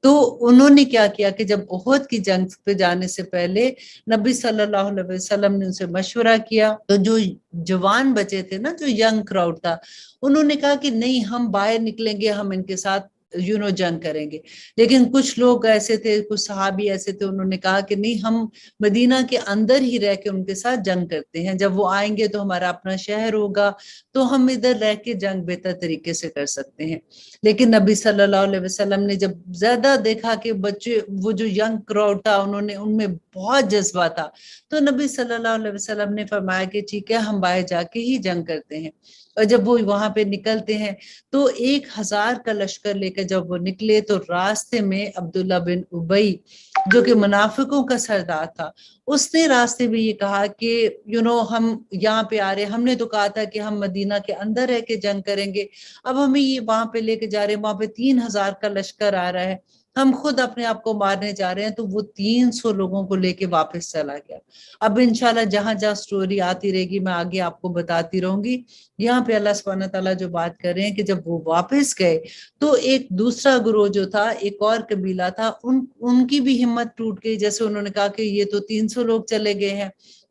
تو انہوں نے کیا کیا کہ جب احد کی جنگ پہ جانے سے پہلے نبی صلی اللہ علیہ وسلم نے ان سے مشورہ کیا، تو جو جوان بچے تھے نا، جو ینگ کراؤڈ تھا، انہوں نے کہا کہ نہیں ہم باہر نکلیں گے، ہم ان کے ساتھ جنگ کریں گے۔ لیکن کچھ لوگ ایسے تھے، کچھ صحابی ایسے تھے، انہوں نے کہا کہ نہیں ہم مدینہ کے اندر ہی رہ کے ان کے ساتھ جنگ کرتے ہیں، جب وہ آئیں گے تو ہمارا اپنا شہر ہوگا تو ہم ادھر رہ کے جنگ بہتر طریقے سے کر سکتے ہیں۔ لیکن نبی صلی اللہ علیہ وسلم نے جب زیادہ دیکھا کہ بچے، وہ جو ینگ کراؤڈ تھا، ان میں بہت جذبہ تھا، تو نبی صلی اللہ علیہ وسلم نے فرمایا کہ ٹھیک ہے ہم باہر جا کے ہی جنگ کرتے ہیں۔ اور جب وہ وہاں پہ نکلتے ہیں تو 1000 کا لشکر لے کے جب وہ نکلے تو راستے میں عبداللہ بن ابی جو کہ منافقوں کا سردار تھا، اس نے راستے میں یہ کہا کہ ہم یہاں پہ آ رہے، ہم نے تو کہا تھا کہ ہم مدینہ کے اندر رہ کے جنگ کریں گے، اب ہمیں یہ وہاں پہ لے کے جا رہے ہیں، وہاں پہ 3000 کا لشکر آ رہا ہے، ہم خود اپنے آپ کو مارنے جا رہے ہیں۔ تو وہ 300 لوگوں کو لے کے واپس چلا گیا۔ اب انشاءاللہ جہاں جہاں سٹوری آتی رہے گی میں آگے آپ کو بتاتی رہوں گی۔ یہاں پہ اللہ سبحانہ تعالیٰ جو بات کر رہے ہیں کہ جب وہ واپس گئے تو ایک دوسرا گروہ جو تھا، ایک اور قبیلہ تھا، ان کی بھی ہمت ٹوٹ گئی، جیسے انہوں نے کہا کہ یہ تو 300 لوگ چلے گئے ہیں،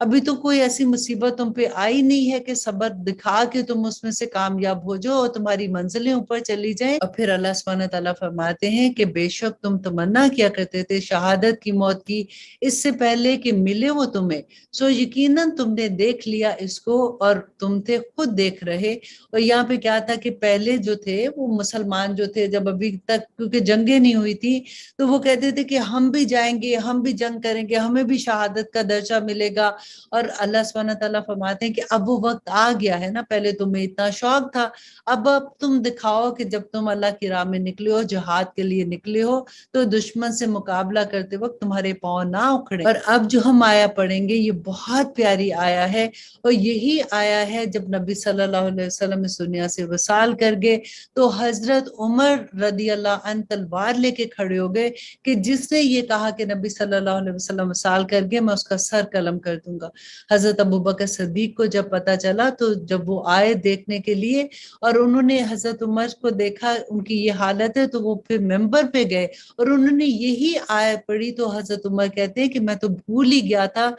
ابھی تو کوئی ایسی مصیبت تم پہ آئی نہیں ہے کہ صبر دکھا کے تم اس میں سے کامیاب ہو جاؤ اور تمہاری منزلیں اوپر چلی جائیں۔ اور پھر اللہ سبحانہ تعالیٰ فرماتے ہیں کہ بے شک تم تمنا کیا کرتے تھے شہادت کی موت کی اس سے پہلے کہ ملے وہ تمہیں، سو یقیناً تم نے دیکھ لیا اس کو اور تم تھے خود دیکھ رہے۔ اور یہاں پہ کیا تھا کہ پہلے جو تھے وہ مسلمان جو تھے جب ابھی تک کیونکہ جنگیں نہیں ہوئی تھی تو وہ کہتے تھے کہ ہم بھی جائیں گے، ہم بھی جنگ کریں گے، ہمیں بھی شہادت کا درجہ ملے گا۔ اور اللہ سبحانہ تعالیٰ فرماتے ہیں کہ اب وہ وقت آ گیا ہے نا، پہلے تمہیں اتنا شوق تھا، اب تم دکھاؤ کہ جب تم اللہ کی راہ میں نکلے ہو، جہاد کے لیے نکلے ہو، تو دشمن سے مقابلہ کرتے وقت تمہارے پاؤں نہ اکھڑیں۔ اور اب جو ہم آیا پڑھیں گے یہ بہت پیاری آیا ہے، اور یہی آیا ہے جب نبی صلی اللہ علیہ وسلم اس دنیا سے وصال کر گئے تو حضرت عمر رضی اللہ عنہ تلوار لے کے کھڑے ہو گئے کہ جس نے یہ کہا کہ نبی صلی اللہ علیہ وسلم وصال کر گئے میں اس کا سر قلم کر دوں گا۔ حضرت ابوبکر صدیق کو جب پتا چلا تو جب وہ آئے دیکھنے کے لیے اور انہوں نے حضرت عمر کو دیکھا ان کی یہ حالت ہے تو وہ پھر ممبر پہ گئے اور انہوں نے یہی آیت پڑھی تو حضرت عمر کہتے ہیں کہ میں تو بھول ہی گیا تھا،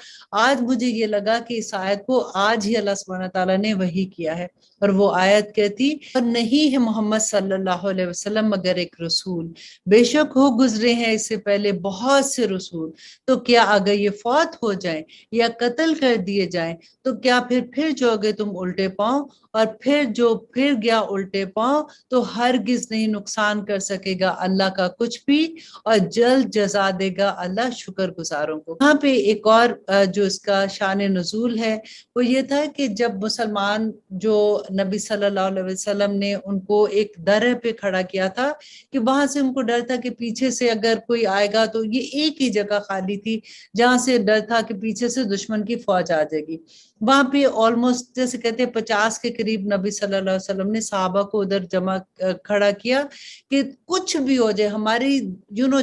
آج مجھے یہ لگا کہ اس آیت کو آج ہی اللہ سبحانہ تعالیٰ نے وحی کیا ہے۔ اور وہ آیت کہتی اور نہیں ہے محمد صلی اللہ علیہ وسلم مگر ایک رسول، بے شک ہو گزرے ہیں اس سے پہلے بہت سے رسول، تو کیا اگر یہ فوت ہو جائیں یا قتل کر دیے جائیں تو کیا پھر جو گے تم الٹے پاؤں، اور پھر جو پھر گیا الٹے پاؤں تو ہرگز نہیں نقصان کر سکے گا اللہ کا کچھ بھی، اور جلد جزا دے گا اللہ شکر گزاروں کو۔ یہاں پہ ایک اور جو اس کا شان نزول ہے وہ یہ تھا کہ جب مسلمان جو نبی صلی اللہ علیہ وسلم نے ان کو ایک درہ پہ کھڑا کیا تھا کہ وہاں سے ان کو ڈر تھا کہ پیچھے سے اگر کوئی آئے گا تو یہ ایک ہی جگہ خالی تھی جہاں سے ڈر تھا کہ پیچھے سے دشمن کی فوج آ جائے گی، وہاں پہ آلموسٹ جیسے کہتے ہیں 50 کے قریب نبی صلی اللہ علیہ وسلم نے صحابہ کو ادھر جمع کھڑا کیا کہ کچھ بھی ہو جائے، ہماری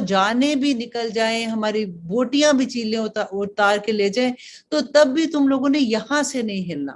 جانیں بھی نکل جائیں، ہماری بوٹیاں بھی چیلیں اتار کے لے جائیں تو تب بھی تم لوگوں نے یہاں سے نہیں ہلنا۔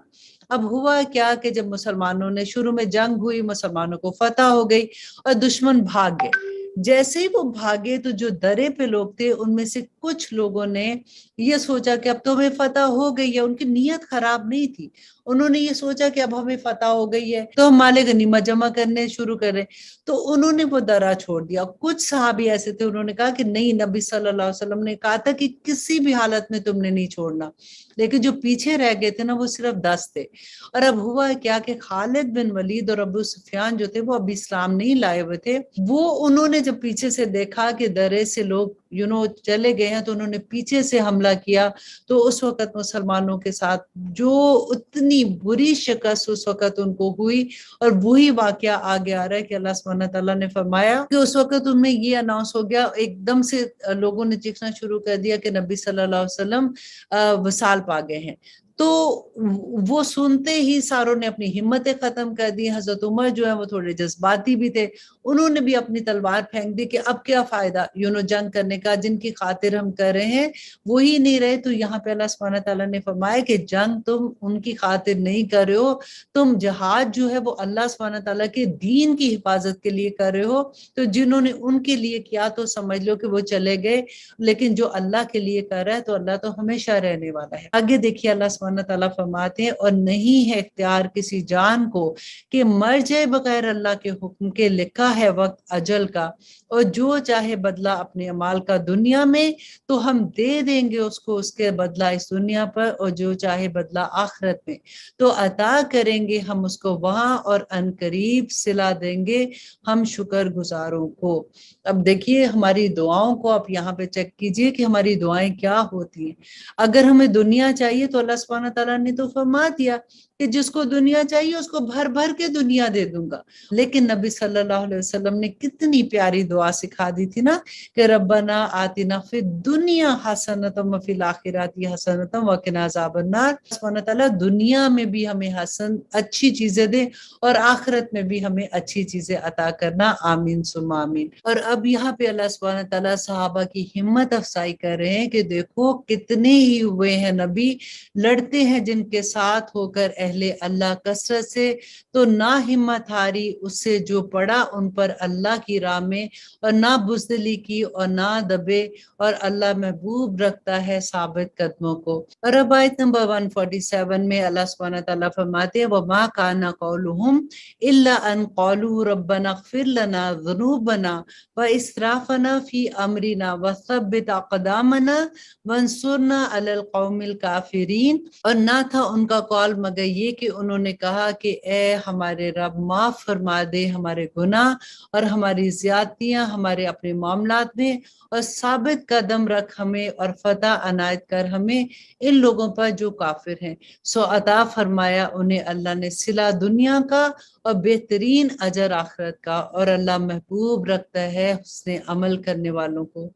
اب ہوا کیا کہ جب مسلمانوں نے شروع میں جنگ ہوئی، مسلمانوں کو فتح ہو گئی اور دشمن بھاگ گئے، جیسے ہی وہ بھاگے تو جو درے پہ لوگ تھے ان میں سے کچھ لوگوں نے یہ سوچا کہ اب تو ہمیں فتح ہو گئی ہے، ان کی نیت خراب نہیں تھی، انہوں نے یہ سوچا کہ اب ہمیں فتح ہو گئی ہے تو ہم مال غنیمت جمع کرنے شروع کریں، تو انہوں نے وہ درہ چھوڑ دیا۔ کچھ صحابی ایسے تھے انہوں نے کہا کہ نہیں، نبی صلی اللہ علیہ وسلم نے کہا تھا کہ کسی بھی حالت میں تم نے نہیں چھوڑنا، لیکن جو پیچھے رہ گئے تھے نا وہ صرف 10 تھے۔ اور اب ہوا کیا کہ خالد بن ولید اور ابو سفیان جو تھے وہ ابھی اسلام نہیں لائے ہوئے تھے، وہ انہوں نے جب پیچھے سے دیکھا کہ درے سے لوگ چلے گئے ہیں تو انہوں نے پیچھے سے حملہ کیا، تو اس وقت مسلمانوں کے ساتھ جو اتنی بری شکست اس وقت ان کو ہوئی، اور وہی واقعہ آگے آ رہا ہے کہ اللہ سبحانہ تعالیٰ نے فرمایا کہ اس وقت ان میں یہ اناؤنس ہو گیا، ایک دم سے لوگوں نے چیخنا شروع کر دیا کہ نبی صلی اللہ علیہ وسلم وصال پا گئے ہیں۔ تو وہ سنتے ہی ساروں نے اپنی ہمتیں ختم کر دی۔ حضرت عمر جو ہے وہ تھوڑے جذباتی بھی تھے، انہوں نے بھی اپنی تلوار پھینک دی کہ اب کیا فائدہ جنگ کرنے کا، جن کی خاطر ہم کر رہے ہیں وہی نہیں رہے۔ تو یہاں پہ اللہ سبحانہ تعالیٰ نے فرمایا کہ جنگ تم ان کی خاطر نہیں کر رہے ہو، تم جہاد جو ہے وہ اللہ سبحانہ تعالیٰ کے دین کی حفاظت کے لیے کر رہے ہو، تو جنہوں نے ان کے لیے کیا تو سمجھ لو کہ وہ چلے گئے، لیکن جو اللہ کے لیے کر رہا ہے تو اللہ تو ہمیشہ رہنے والا ہے۔ آگے دیکھیے اللہ سبحانہ تعالیٰ فرماتے ہیں اور نہیں ہے اختیار کسی جان کو کہ مر جائے بغیر اللہ کے حکم کے، لکھا ہے وقت اجل کا، اور جو چاہے بدلہ اپنے اعمال کا دنیا میں تو ہم دے دیں گے اس کو اس کے بدلہ اس دنیا پر، اور جو چاہے بدلہ آخرت میں تو عطا کریں گے ہم اس کو وہاں، اور ان قریب صلا دیں گے ہم شکر گزاروں کو۔ اب دیکھیے ہماری دعاؤں کو آپ یہاں پہ چیک کیجئے کہ ہماری دعائیں کیا ہوتی ہیں۔ اگر ہمیں دنیا چاہیے تو اللہ سبحانہ تعالیٰ نے تو فرما دیا کہ جس کو دنیا چاہیے اس کو بھر بھر کے دنیا دے دوں گا، لیکن نبی صلی اللہ علیہ وسلم نے کتنی پیاری دعا سکھا دی تھی نا کہ ربنا آتنا فی الدنیا حسنۃ وفی الآخرۃ حسنۃ وقنا عذاب النار۔ سبحانہ تعالیٰ دنیا میں بھی ہمیں اچھی چیزیں دے اور آخرت میں بھی ہمیں اچھی چیزیں عطا کرنا، آمین ثم آمین۔ اور اب یہاں پہ اللہ سبحانہ تعالیٰ صحابہ کی ہمت افزائی کر رہے ہیں کہ دیکھو کتنے ہی ہوئے ہیں نبی، لڑ لڑتے ہیں جن کے ساتھ ہو کر اہل اللہ کثرت سے، تو نہ ہمت ہاری اس سے جو پڑا ان پر اللہ کی راہ میں، اور نہ بزدلی کی اور نہ دبے، اور اللہ محبوب رکھتا ہے ثابت قدموں کو۔ اور اب آیت نمبر 147 میں اللہ سبحانہ تعالیٰ فرماتے ہیں وَمَا كَانَ قَوْلُهُمْ إِلَّا أَن قَالُوا رَبَّنَا اغْفِرْ لَنَا ذُنُوبَنَا وَإِسْرَافَنَا فِي أَمْرِنَا وَثَبِّتْ أَقْدَامَنَا وَانصُرْنَا عَلَى الْقَوْمِ الْكَافِرِينَ، اور نہ تھا ان کا قول مگر یہ کہ انہوں نے کہا کہ اے ہمارے رب معاف فرما دے ہمارے گناہ اور ہماری زیادتیاں ہمارے اپنے معاملات میں، اور ثابت قدم رکھ ہمیں اور فتح عنایت کر ہمیں ان لوگوں پر جو کافر ہیں۔ سو عطا فرمایا انہیں اللہ نے صلہ دنیا کا اور بہترین اجر آخرت کا، اور اللہ محبوب رکھتا ہے حسن عمل کرنے والوں کو۔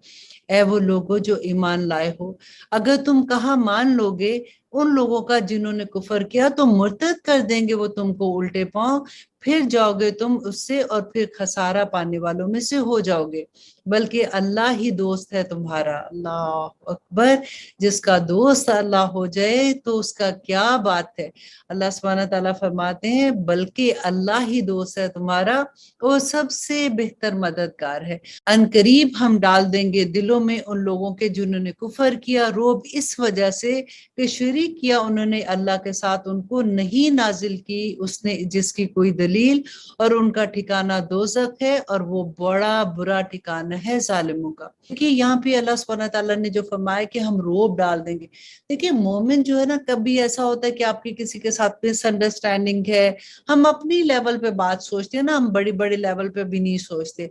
اے وہ لوگوں جو ایمان لائے ہو، اگر تم کہاں مان لوگے ان لوگوں کا جنہوں نے کفر کیا تو مرتد کر دیں گے وہ تم کو الٹے پاؤں، پھر جاؤ گے تم اس سے اور پھر خسارہ پانے والوں میں سے ہو جاؤ گے، بلکہ اللہ ہی دوست ہے تمہارا۔ اللہ اکبر، جس کا دوست اللہ ہو جائے تو اس کا کیا بات ہے۔ اللہ سبحانہ تعالیٰ فرماتے ہیں بلکہ اللہ ہی دوست ہے تمہارا، وہ سب سے بہتر مددگار ہے۔ ان قریب ہم ڈال دیں گے دلوں میں ان لوگوں کے جنہوں نے کفر کیا روب اس وجہ سے کہ شریک کیا انہوں نے اللہ کے ساتھ ان کو نہیں نازل کی اس نے جس کی کوئی دلیل، اور ان کا ٹھکانہ دوزخ ہے اور وہ بڑا برا ٹھکانہ ہے ظالموں کا۔ دیکھیے یہاں پہ اللہ سبحانہ تعالیٰ نے جو فرمایا کہ ہم روب ڈال دیں گے، دیکھیے مومن جو ہے نا، کبھی ایسا ہوتا ہے کہ آپ کی کسی کے ساتھ مس انڈرسٹینڈنگ ہے، ہم اپنی لیول پہ بات سوچتے ہیں نا، ہم بڑی بڑی لیول پہ بھی نہیں سوچتے،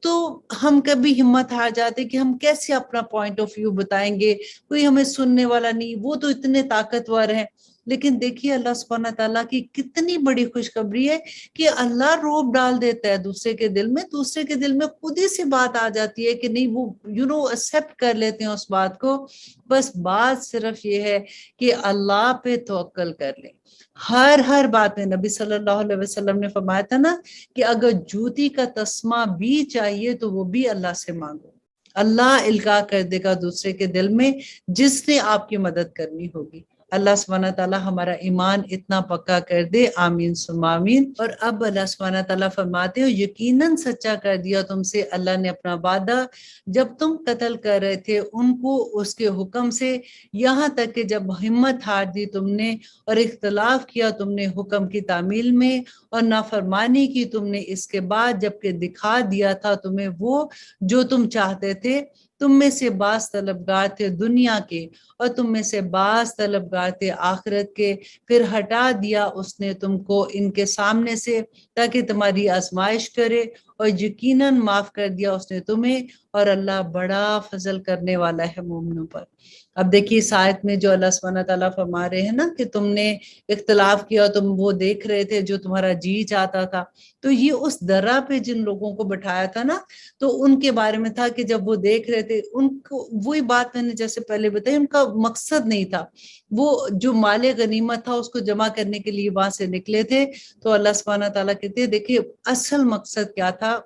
تو ہم کبھی ہمت ہار جاتے کہ ہم کیسے اپنا پوائنٹ آف ویو بتائیں گے، کوئی ہمیں سننے والا نہیں، وہ تو اتنے طاقتور ہیں۔ لیکن دیکھیے اللہ سبحانہ تعالیٰ کی کتنی بڑی خوشخبری ہے کہ اللہ روب ڈال دیتا ہے دوسرے کے دل میں، دوسرے کے دل میں خود ہی سے بات آ جاتی ہے کہ نہیں، وہ ایکسیپٹ کر لیتے ہیں اس بات کو۔ بس بات صرف یہ ہے کہ اللہ پہ توکل کر لیں ہر بات میں۔ نبی صلی اللہ علیہ وسلم نے فرمایا تھا نا کہ اگر جوتی کا تسمہ بھی چاہیے تو وہ بھی اللہ سے مانگو، اللہ القاء کر دے گا دوسرے کے دل میں جس نے آپ کی مدد کرنی ہوگی۔ اللہ سبحانہ تعالیٰ ہمارا ایمان اتنا پکا کر دے، آمین ثم آمین۔ اور اب اللہ سبحانہ تعالیٰ فرماتے ہو یقیناً سچا کر دیا تم سے اللہ نے اپنا وعدہ جب تم قتل کر رہے تھے ان کو اس کے حکم سے، یہاں تک کہ جب ہمت ہار دی تم نے اور اختلاف کیا تم نے حکم کی تعمیل میں، اور نافرمانی کی تم نے اس کے بعد جبکہ دکھا دیا تھا تمہیں وہ جو تم چاہتے تھے۔ تم میں سے بعض طلبگار تھے دنیا کے اور تم میں سے بعض طلبگار تھے آخرت کے، پھر ہٹا دیا اس نے تم کو ان کے سامنے سے تاکہ تمہاری آزمائش کرے، اور یقیناً معاف کر دیا اس نے تمہیں، اور اللہ بڑا فضل کرنے والا ہے مومنوں پر۔ اب دیکھیے اس آیت میں جو اللہ سبحانہ تعالیٰ فرما رہے ہیں نا کہ تم نے اختلاف کیا، تم وہ دیکھ رہے تھے جو تمہارا جی چاہتا تھا، تو یہ اس درہ پہ جن لوگوں کو بٹھایا تھا نا، تو ان کے بارے میں تھا کہ جب وہ دیکھ رہے تھے ان کو وہی بات میں نے جیسے پہلے بتائی، ان کا مقصد نہیں تھا، وہ جو مال غنیمت تھا اس کو جمع کرنے کے لیے وہاں سے نکلے تھے۔ تو اللہ سبحانہ تعالیٰ کہتے ہیں دیکھیے اصل مقصد کیا تھا،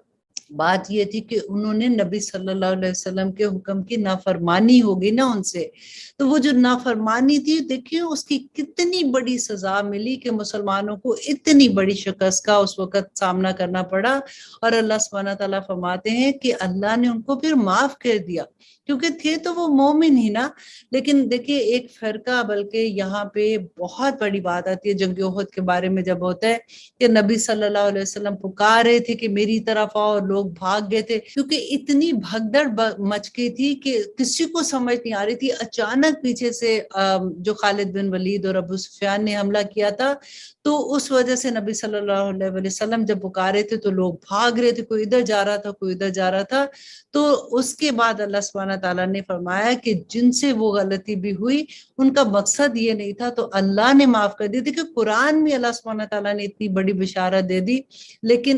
بات یہ تھی کہ انہوں نے نبی صلی اللہ علیہ وسلم کے حکم کی نافرمانی ہوگی نا ان سے، تو وہ جو نافرمانی تھی دیکھیے اس کی کتنی بڑی سزا ملی کہ مسلمانوں کو اتنی بڑی شکست کا اس وقت سامنا کرنا پڑا، اور اللہ سبحانہ تعالیٰ فرماتے ہیں کہ اللہ نے ان کو پھر معاف کر دیا کیونکہ تھے تو وہ مومن ہی نا۔ لیکن دیکھیے ایک فرقہ، بلکہ یہاں پہ بہت بڑی بات آتی ہے جنگ احد کے بارے میں جب ہوتا ہے کہ نبی صلی اللہ علیہ وسلم پکار رہے تھے کہ میری طرف آؤ، لوگ بھاگ گئے تھے کیونکہ اتنی بھگدڑ مچ گئی تھی کہ کسی کو سمجھ نہیں آ رہی تھی۔ اچانک پیچھے سے جو خالد بن ولید اور ابو سفیان نے حملہ کیا تھا، تو اس وجہ سے نبی صلی اللہ علیہ وسلم جب پکارے تھے تو لوگ بھاگ رہے تھے، کوئی ادھر جا رہا تھا کوئی ادھر جا رہا تھا۔ تو اس کے بعد اللہ سبحانہ تعالیٰ نے فرمایا کہ جن سے وہ غلطی بھی ہوئی ان کا مقصد یہ نہیں تھا تو اللہ نے معاف کر دی تھی، کہ قرآن میں اللہ سبحانہ تعالیٰ نے اتنی بڑی بشارت دے دی۔ لیکن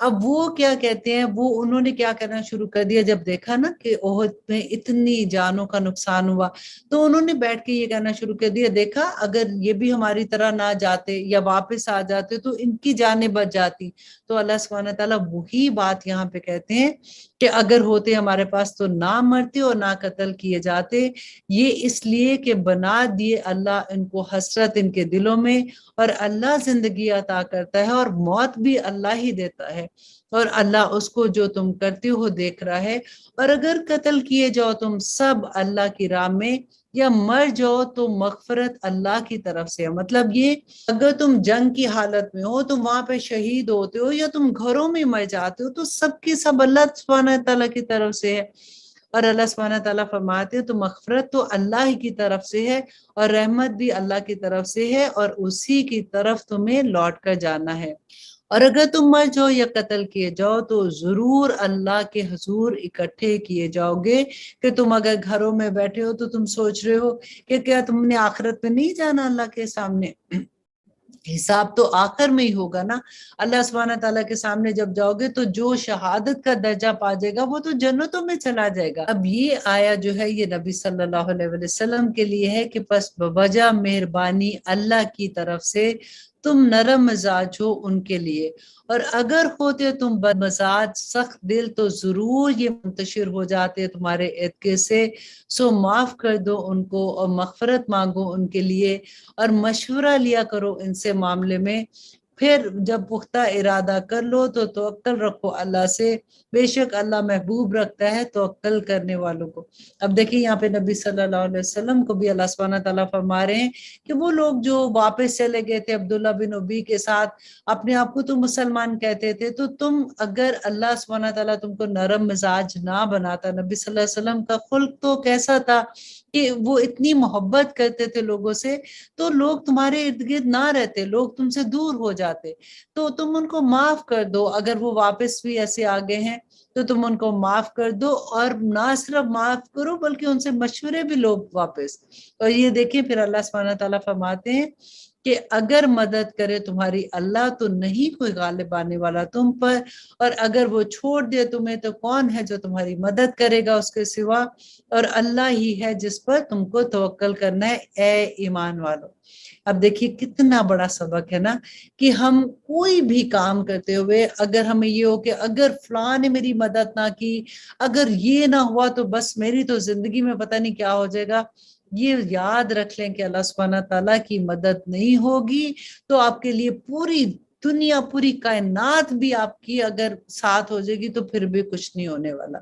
اب وہ کیا کہتے ہیں، وہ انہوں نے کیا کرنا شروع کر دیا جب دیکھا نا کہ احد میں اتنی جانوں کا نقصان ہوا، تو انہوں نے بیٹھ کے یہ کہنا شروع کر دیا، دیکھا اگر یہ بھی ہماری طرح نہ جاتے یا واپس آ جاتے تو ان کی جانیں بچ جاتی۔ تو اللہ سبحانہ تعالیٰ وہی بات یہاں پہ کہتے ہیں کہ اگر ہوتے ہمارے پاس تو نہ مرتے اور نہ قتل کیے جاتے، یہ اس لیے کہ بنا دیے اللہ ان کو حسرت ان کے دلوں میں، اور اللہ زندگی عطا کرتا ہے اور موت بھی اللہ ہی دیتا ہے، اور اللہ اس کو جو تم کرتے ہو دیکھ رہا ہے، اور اگر قتل کیے جاؤ تم سب اللہ کی راہ میں یا مر جاؤ تو مغفرت اللہ کی طرف سے ہے۔ مطلب یہ اگر تم جنگ کی حالت میں ہو، تم وہاں پہ شہید ہوتے ہو یا تم گھروں میں مر جاتے ہو، تو سب کی سب اللہ سبحانہ تعالیٰ کی طرف سے ہے، اور اللہ سبحانہ تعالیٰ فرماتے ہیں تو مغفرت تو اللہ ہی کی طرف سے ہے اور رحمت بھی اللہ کی طرف سے ہے، اور اسی کی طرف تمہیں لوٹ کر جانا ہے۔ اور اگر تم مر جاؤ یا قتل کیے جاؤ تو ضرور اللہ کے حضور اکٹھے کیے جاؤ گے، کہ تم اگر گھروں میں بیٹھے ہو تو تم سوچ رہے ہو کہ کیا تم نے آخرت میں نہیں جانا اللہ کے سامنے؟ حساب تو آخر میں ہی ہوگا نا، اللہ سبحانہ تعالیٰ کے سامنے جب جاؤ گے تو جو شہادت کا درجہ پا جائے گا وہ تو جنتوں میں چلا جائے گا۔ اب یہ آیا جو ہے یہ نبی صلی اللہ علیہ وسلم کے لیے ہے کہ پس بوجہ مہربانی اللہ کی طرف سے تم نرم مزاج ہو ان کے لیے، اور اگر ہوتے تم بد مزاج سخت دل تو ضرور یہ منتشر ہو جاتے تمہارے ارد سے، سو معاف کر دو ان کو اور مغفرت مانگو ان کے لیے، اور مشورہ لیا کرو ان سے معاملے میں، پھر جب پختہ ارادہ کر لو تو توکل رکھو اللہ سے، بے شک اللہ محبوب رکھتا ہے توکل کرنے والوں کو۔ اب دیکھیں یہاں پہ نبی صلی اللہ علیہ وسلم کو بھی اللہ سبحانہ تعالیٰ فرما رہے ہیں کہ وہ لوگ جو واپس چلے گئے تھے عبداللہ بن ابی کے ساتھ، اپنے آپ کو تم مسلمان کہتے تھے، تو تم اگر اللہ سبحانہ تعالیٰ تم کو نرم مزاج نہ بناتا، نبی صلی اللہ علیہ وسلم کا خلق تو کیسا تھا کہ وہ اتنی محبت کرتے تھے لوگوں سے، تو لوگ تمہارے ارد گرد نہ رہتے، لوگ تم سے دور ہو جاتے، تو تم ان کو معاف کر دو، اگر وہ واپس بھی ایسے آگے ہیں تو تم ان کو معاف کر دو، اور نہ صرف معاف کرو بلکہ ان سے مشورے بھی لو واپس۔ اور یہ دیکھیں پھر اللہ سبحانہ تعالیٰ فرماتے ہیں کہ اگر مدد کرے تمہاری اللہ تو نہیں کوئی غالب آنے والا تم پر، اور اگر وہ چھوڑ دے تمہیں تو کون ہے جو تمہاری مدد کرے گا اس کے سوا، اور اللہ ہی ہے جس پر تم کو توکل کرنا ہے اے ایمان والو۔ اب دیکھیے کتنا بڑا سبق ہے نا کہ ہم کوئی بھی کام کرتے ہوئے اگر ہمیں یہ ہو کہ اگر فلاں نے میری مدد نہ کی، اگر یہ نہ ہوا تو بس میری تو زندگی میں پتہ نہیں کیا ہو جائے گا، یہ یاد رکھ لیں کہ اللہ سبحانہ تعالیٰ کی مدد نہیں ہوگی تو آپ کے لیے پوری دنیا پوری کائنات بھی آپ کی اگر ساتھ ہو جائے گی تو پھر بھی کچھ نہیں ہونے والا،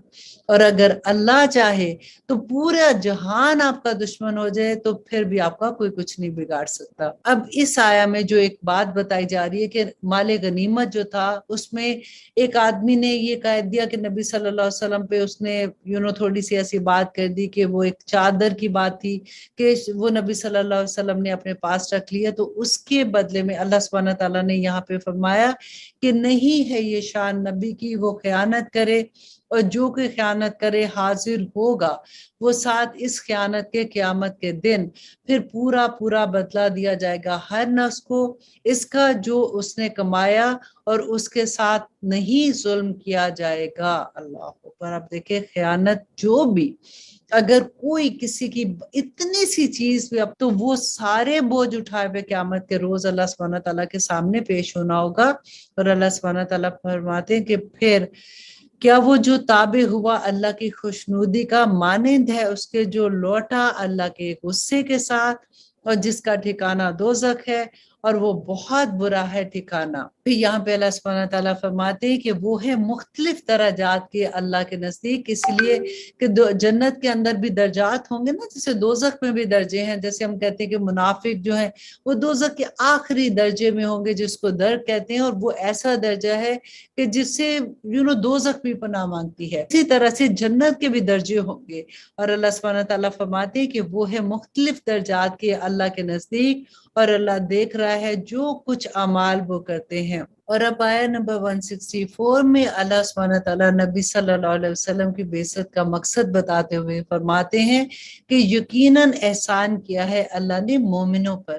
اور اگر اللہ چاہے تو پورا جہان آپ کا دشمن ہو جائے تو پھر بھی آپ کا کوئی کچھ نہیں بگاڑ سکتا۔ اب اس آیا میں جو ایک بات بتائی جا رہی ہے کہ مال غنیمت جو تھا اس میں ایک آدمی نے یہ کہہ دیا کہ نبی صلی اللہ علیہ وسلم پہ اس نے تھوڑی سی ایسی بات کر دی کہ وہ ایک چادر کی بات تھی کہ وہ نبی صلی اللہ علیہ وسلم نے اپنے پاس رکھ لیا، تو اس کے بدلے میں اللہ سبحانہ تعالیٰ نے یہاں پہ فرمایا کہ نہیں ہے یہ شان نبی کی وہ خیانت کرے، اور جو کوئی خیانت کرے حاضر ہوگا وہ ساتھ اس خیانت کے قیامت کے دن، پھر پورا پورا بدلہ دیا جائے گا ہر نفس کو اس کا جو اس نے کمایا، اور اس کے ساتھ نہیں ظلم کیا جائے گا۔ اللہ اکبر۔ اب دیکھیں خیانت جو بھی اگر کوئی کسی کی اتنی سی چیز بھی، اب تو وہ سارے بوجھ اٹھائے ہوئے قیامت کے روز اللہ سبحانہ تعالیٰ کے سامنے پیش ہونا ہوگا، اور اللہ سبحانہ تعالیٰ فرماتے ہیں کہ پھر کیا وہ جو تابع ہوا اللہ کی خوشنودی کا مانند ہے اس کے جو لوٹا اللہ کے غصے کے ساتھ، اور جس کا ٹھکانہ دوزخ ہے اور وہ بہت برا ہے ٹھکانہ۔ پھر یہاں پہ اللہ سبحانہ تعالیٰ فرماتے ہیں کہ وہ ہے مختلف درجات کے اللہ کے نزدیک، اس لیے کہ جنت کے اندر بھی درجات ہوں گے نا، جیسے دوزخ میں بھی درجے ہیں، جیسے ہم کہتے ہیں کہ منافق جو ہیں وہ دوزخ کے آخری درجے میں ہوں گے جس کو درک کہتے ہیں، اور وہ ایسا درجہ ہے کہ جس سے دوزخ بھی پناہ مانگتی ہے۔ اسی طرح سے جنت کے بھی درجے ہوں گے، اور اللہ سبحانہ تعالیٰ فرماتے ہیں کہ وہ ہے مختلف درجات کے اللہ کے نزدیک، اور اللہ دیکھ رہا ہے جو کچھ اعمال وہ کرتے ہیں۔ اور اب آیا نمبر 164 میں اللہ سبحانہ تعالیٰ نبی صلی اللہ علیہ وسلم کی بعثت کا مقصد بتاتے ہوئے فرماتے ہیں کہ یقیناً احسان کیا ہے اللہ نے مومنوں پر،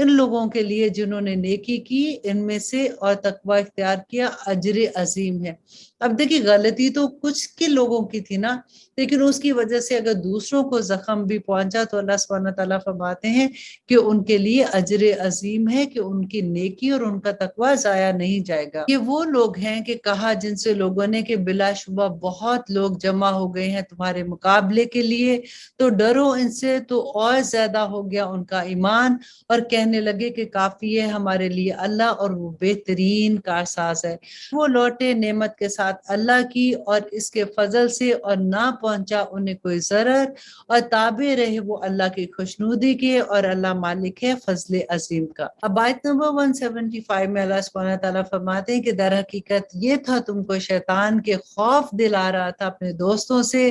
ان لوگوں کے لیے جنہوں نے نیکی کی ان میں سے اور تقوی اختیار کیا اجر عظیم ہے۔ اب دیکھیے غلطی تو کچھ کے لوگوں کی تھی نا، لیکن اس کی وجہ سے اگر دوسروں کو زخم بھی پہنچا تو اللہ سبحانہ تعالیٰ فرماتے ہیں کہ ان کے لیے اجر عظیم ہے، کہ ان کی نیکی اور ان کا تقوی ضائع نہیں جائے گا۔ یہ وہ لوگ ہیں کہ کہا جن سے لوگوں نے کہ بلا شبہ بہت لوگ جمع ہو گئے ہیں تمہارے مقابلے کے لیے، تو ڈرو ان سے، تو اور زیادہ ہو گیا ان کا ایمان، اور کہنے لگے کہ کافی ہے ہمارے لیے اللہ اور وہ بہترین کارساز ہے۔ وہ لوٹے نعمت کے ساتھ اللہ کی اور اس کے فضل سے، اور نہ پہنچا انہیں کوئی ضرر، اور تابع رہے وہ اللہ کی خوشنودی کے، اور اللہ مالک ہے فضل عظیم کا۔ اب آیت نمبر 175 میں اللہ سبحانہ تعالیٰ فرماتے ہیں کہ در حقیقت یہ تھا تم کو شیطان کے خوف دلا رہا تھا اپنے دوستوں سے،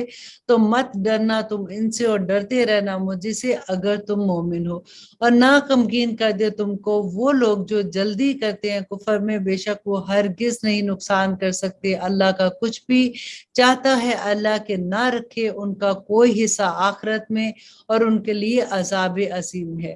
تو مت ڈرنا تم ان سے، اور ڈرتے رہنا مجھ سے اگر تم مومن ہو، اور نہ غمگین کر دے تم کو وہ لوگ جو جلدی کرتے ہیں کفر میں، بے شک وہ ہرگز نہیں نقصان کر سکتے اللہ کا کچھ بھی، چاہتا ہے اللہ کہ نہ رکھے ان کا کوئی حصہ آخرت میں، اور ان کے لیے عذاب عظیم ہے۔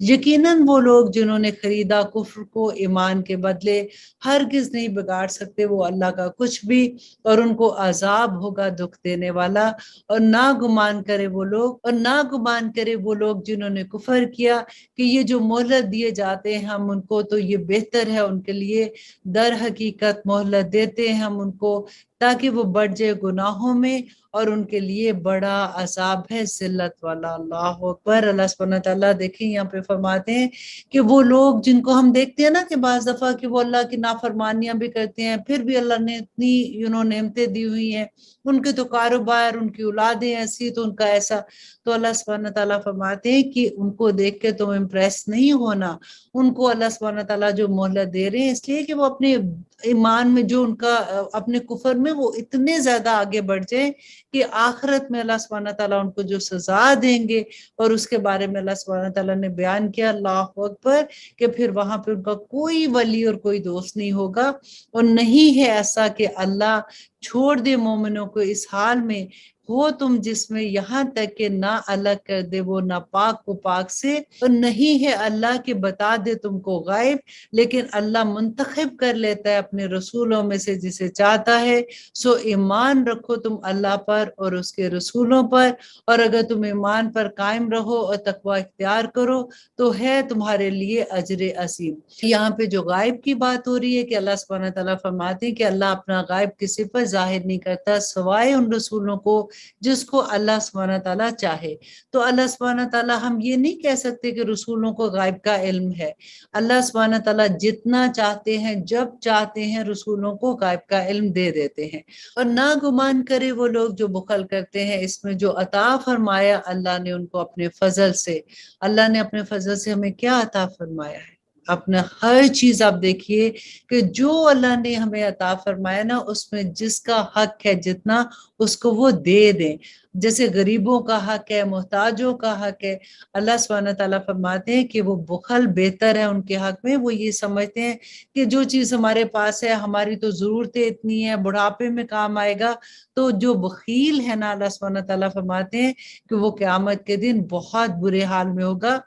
یقیناً وہ لوگ جنہوں نے خریدا کفر کو ایمان کے بدلے، ہرگز نہیں بگاڑ سکتے وہ اللہ کا کچھ بھی، اور ان کو عذاب ہوگا دکھ دینے والا۔ اور نہ گمان کرے وہ لوگ جنہوں نے کفر کیا کہ یہ جو مہلت دیے جاتے ہیں ہم ان کو، تو یہ بہتر ہے ان کے لیے، در حقیقت مہلت دیتے ہیں ہم ان کو تاکہ وہ بڑھ جائے گناہوں میں، اور ان کے لیے بڑا عذاب ہے ذلت والا۔ اللہ اکبر۔ اللہ سبحانہ تعالیٰ دیکھیں یہاں پہ فرماتے ہیں کہ وہ لوگ جن کو ہم دیکھتے ہیں نا کہ بعض دفعہ کہ وہ اللہ کی نافرمانیاں بھی کرتے ہیں، پھر بھی اللہ نے اتنی نعمتیں دی ہوئی ہیں، ان کے تو کاروبار، ان کی اولادیں ایسی، تو ان کا ایسا، تو اللہ سبحانہ تعالیٰ فرماتے ہیں کہ ان کو دیکھ کے تم امپریس نہیں ہونا۔ ان کو اللہ سبحانہ تعالیٰ جو مہلت دے رہے ہیں اس لیے کہ وہ اپنے ایمان میں، جو ان کا اپنے کفر میں وہ اتنے زیادہ آگے بڑھ جائیں کہ آخرت میں اللہ سبحانہ تعالیٰ ان کو جو سزا دیں گے، اور اس کے بارے میں اللہ سبحانہ تعالیٰ نے بیان کیا، اللہ اکبر، کہ پھر وہاں پہ ان کا کوئی ولی اور کوئی دوست نہیں ہوگا، اور نہیں ہے ایسا کہ اللہ چھوڑ دے مومنوں کو اس حال میں ہو تم جس میں، یہاں تک کہ نہ الگ کر دے وہ ناپاک کو پاک سے، اور نہیں ہے اللہ کہ بتا دے تم کو غائب، لیکن اللہ منتخب کر لیتا ہے اپنے رسولوں میں سے جسے چاہتا ہے۔ سو ایمان رکھو تم اللہ پر اور اس کے رسولوں پر، اور اگر تم ایمان پر قائم رہو اور تقوی اختیار کرو تو ہے تمہارے لیے اجر عظیم۔ یہاں پہ جو غائب کی بات ہو رہی ہے کہ اللہ سبحانہ تعالیٰ فرماتے ہیں کہ اللہ اپنا غائب کسی پر ظاہر نہیں کرتا سوائے ان رسولوں کو جس کو اللہ سبحانہ تعالیٰ چاہے۔ تو اللہ سبحانہ تعالیٰ، ہم یہ نہیں کہہ سکتے کہ رسولوں کو غائب کا علم ہے۔ اللہ سبحانہ تعالیٰ جتنا چاہتے ہیں، جب چاہتے ہیں، رسولوں کو غائب کا علم دے دیتے ہیں۔ اور نہ گمان کرے وہ لوگ جو بخل کرتے ہیں اس میں جو عطا فرمایا اللہ نے ان کو اپنے فضل سے۔ اللہ نے اپنے فضل سے ہمیں کیا عطا فرمایا ہے؟ اپنا ہر چیز آپ دیکھیے کہ جو اللہ نے ہمیں عطا فرمایا نا، اس میں جس کا حق ہے جتنا، اس کو وہ دے دیں۔ جیسے غریبوں کا حق ہے، محتاجوں کا حق ہے، اللہ سبحانہ تعالیٰ فرماتے ہیں کہ وہ بخل بہتر ہے ان کے حق میں۔ وہ یہ سمجھتے ہیں کہ جو چیز ہمارے پاس ہے، ہماری تو ضرورتیں اتنی ہیں، بڑھاپے میں کام آئے گا، تو جو بخیل ہے نا، اللہ سبحانہ تعالیٰ فرماتے ہیں کہ وہ قیامت کے دن بہت برے حال میں ہوگا،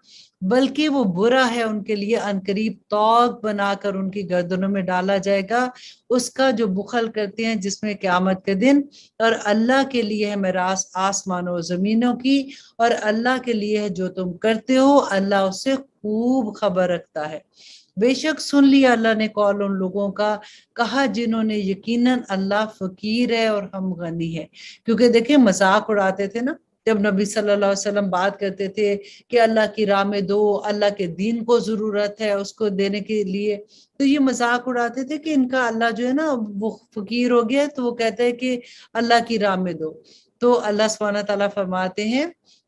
بلکہ وہ برا ہے ان کے لیے، عنقریب توق بنا کر ان کی گردنوں میں ڈالا جائے گا، اس کا جو بخل کرتے ہیں، جس میں قیامت کے دن، اور اللہ کے لیے ہے میراث آسمانوں و زمینوں کی، اور اللہ کے لیے ہے جو تم کرتے ہو، اللہ اس سے خوب خبر رکھتا ہے۔ بے شک سن لیا اللہ نے قول ان لوگوں کا، کہا جنہوں نے یقیناً اللہ فقیر ہے اور ہم غنی ہے۔ کیونکہ دیکھیں مذاق اڑاتے تھے نا جب نبی صلی اللہ علیہ وسلم بات کرتے تھے کہ اللہ کی راہ میں دو، اللہ کے دین کو ضرورت ہے اس کو دینے کے لیے، تو یہ مذاق اڑاتے تھے کہ ان کا اللہ جو ہے نا وہ فقیر ہو گیا، تو وہ کہتے ہیں کہ اللہ کی راہ میں دو۔ تو اللہ سبحانہ تعالیٰ فرماتے ہیں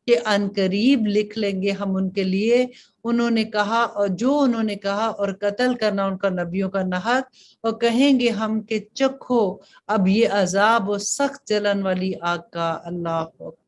کہ ان قریب لکھ لیں گے ہم ان کے لیے انہوں نے کہا، اور جو انہوں نے کہا، اور قتل کرنا ان کا نبیوں کا نحق، اور کہیں گے ہم کہ چکھو اب یہ عذاب و سخت جلن والی آگ کا۔ اللہ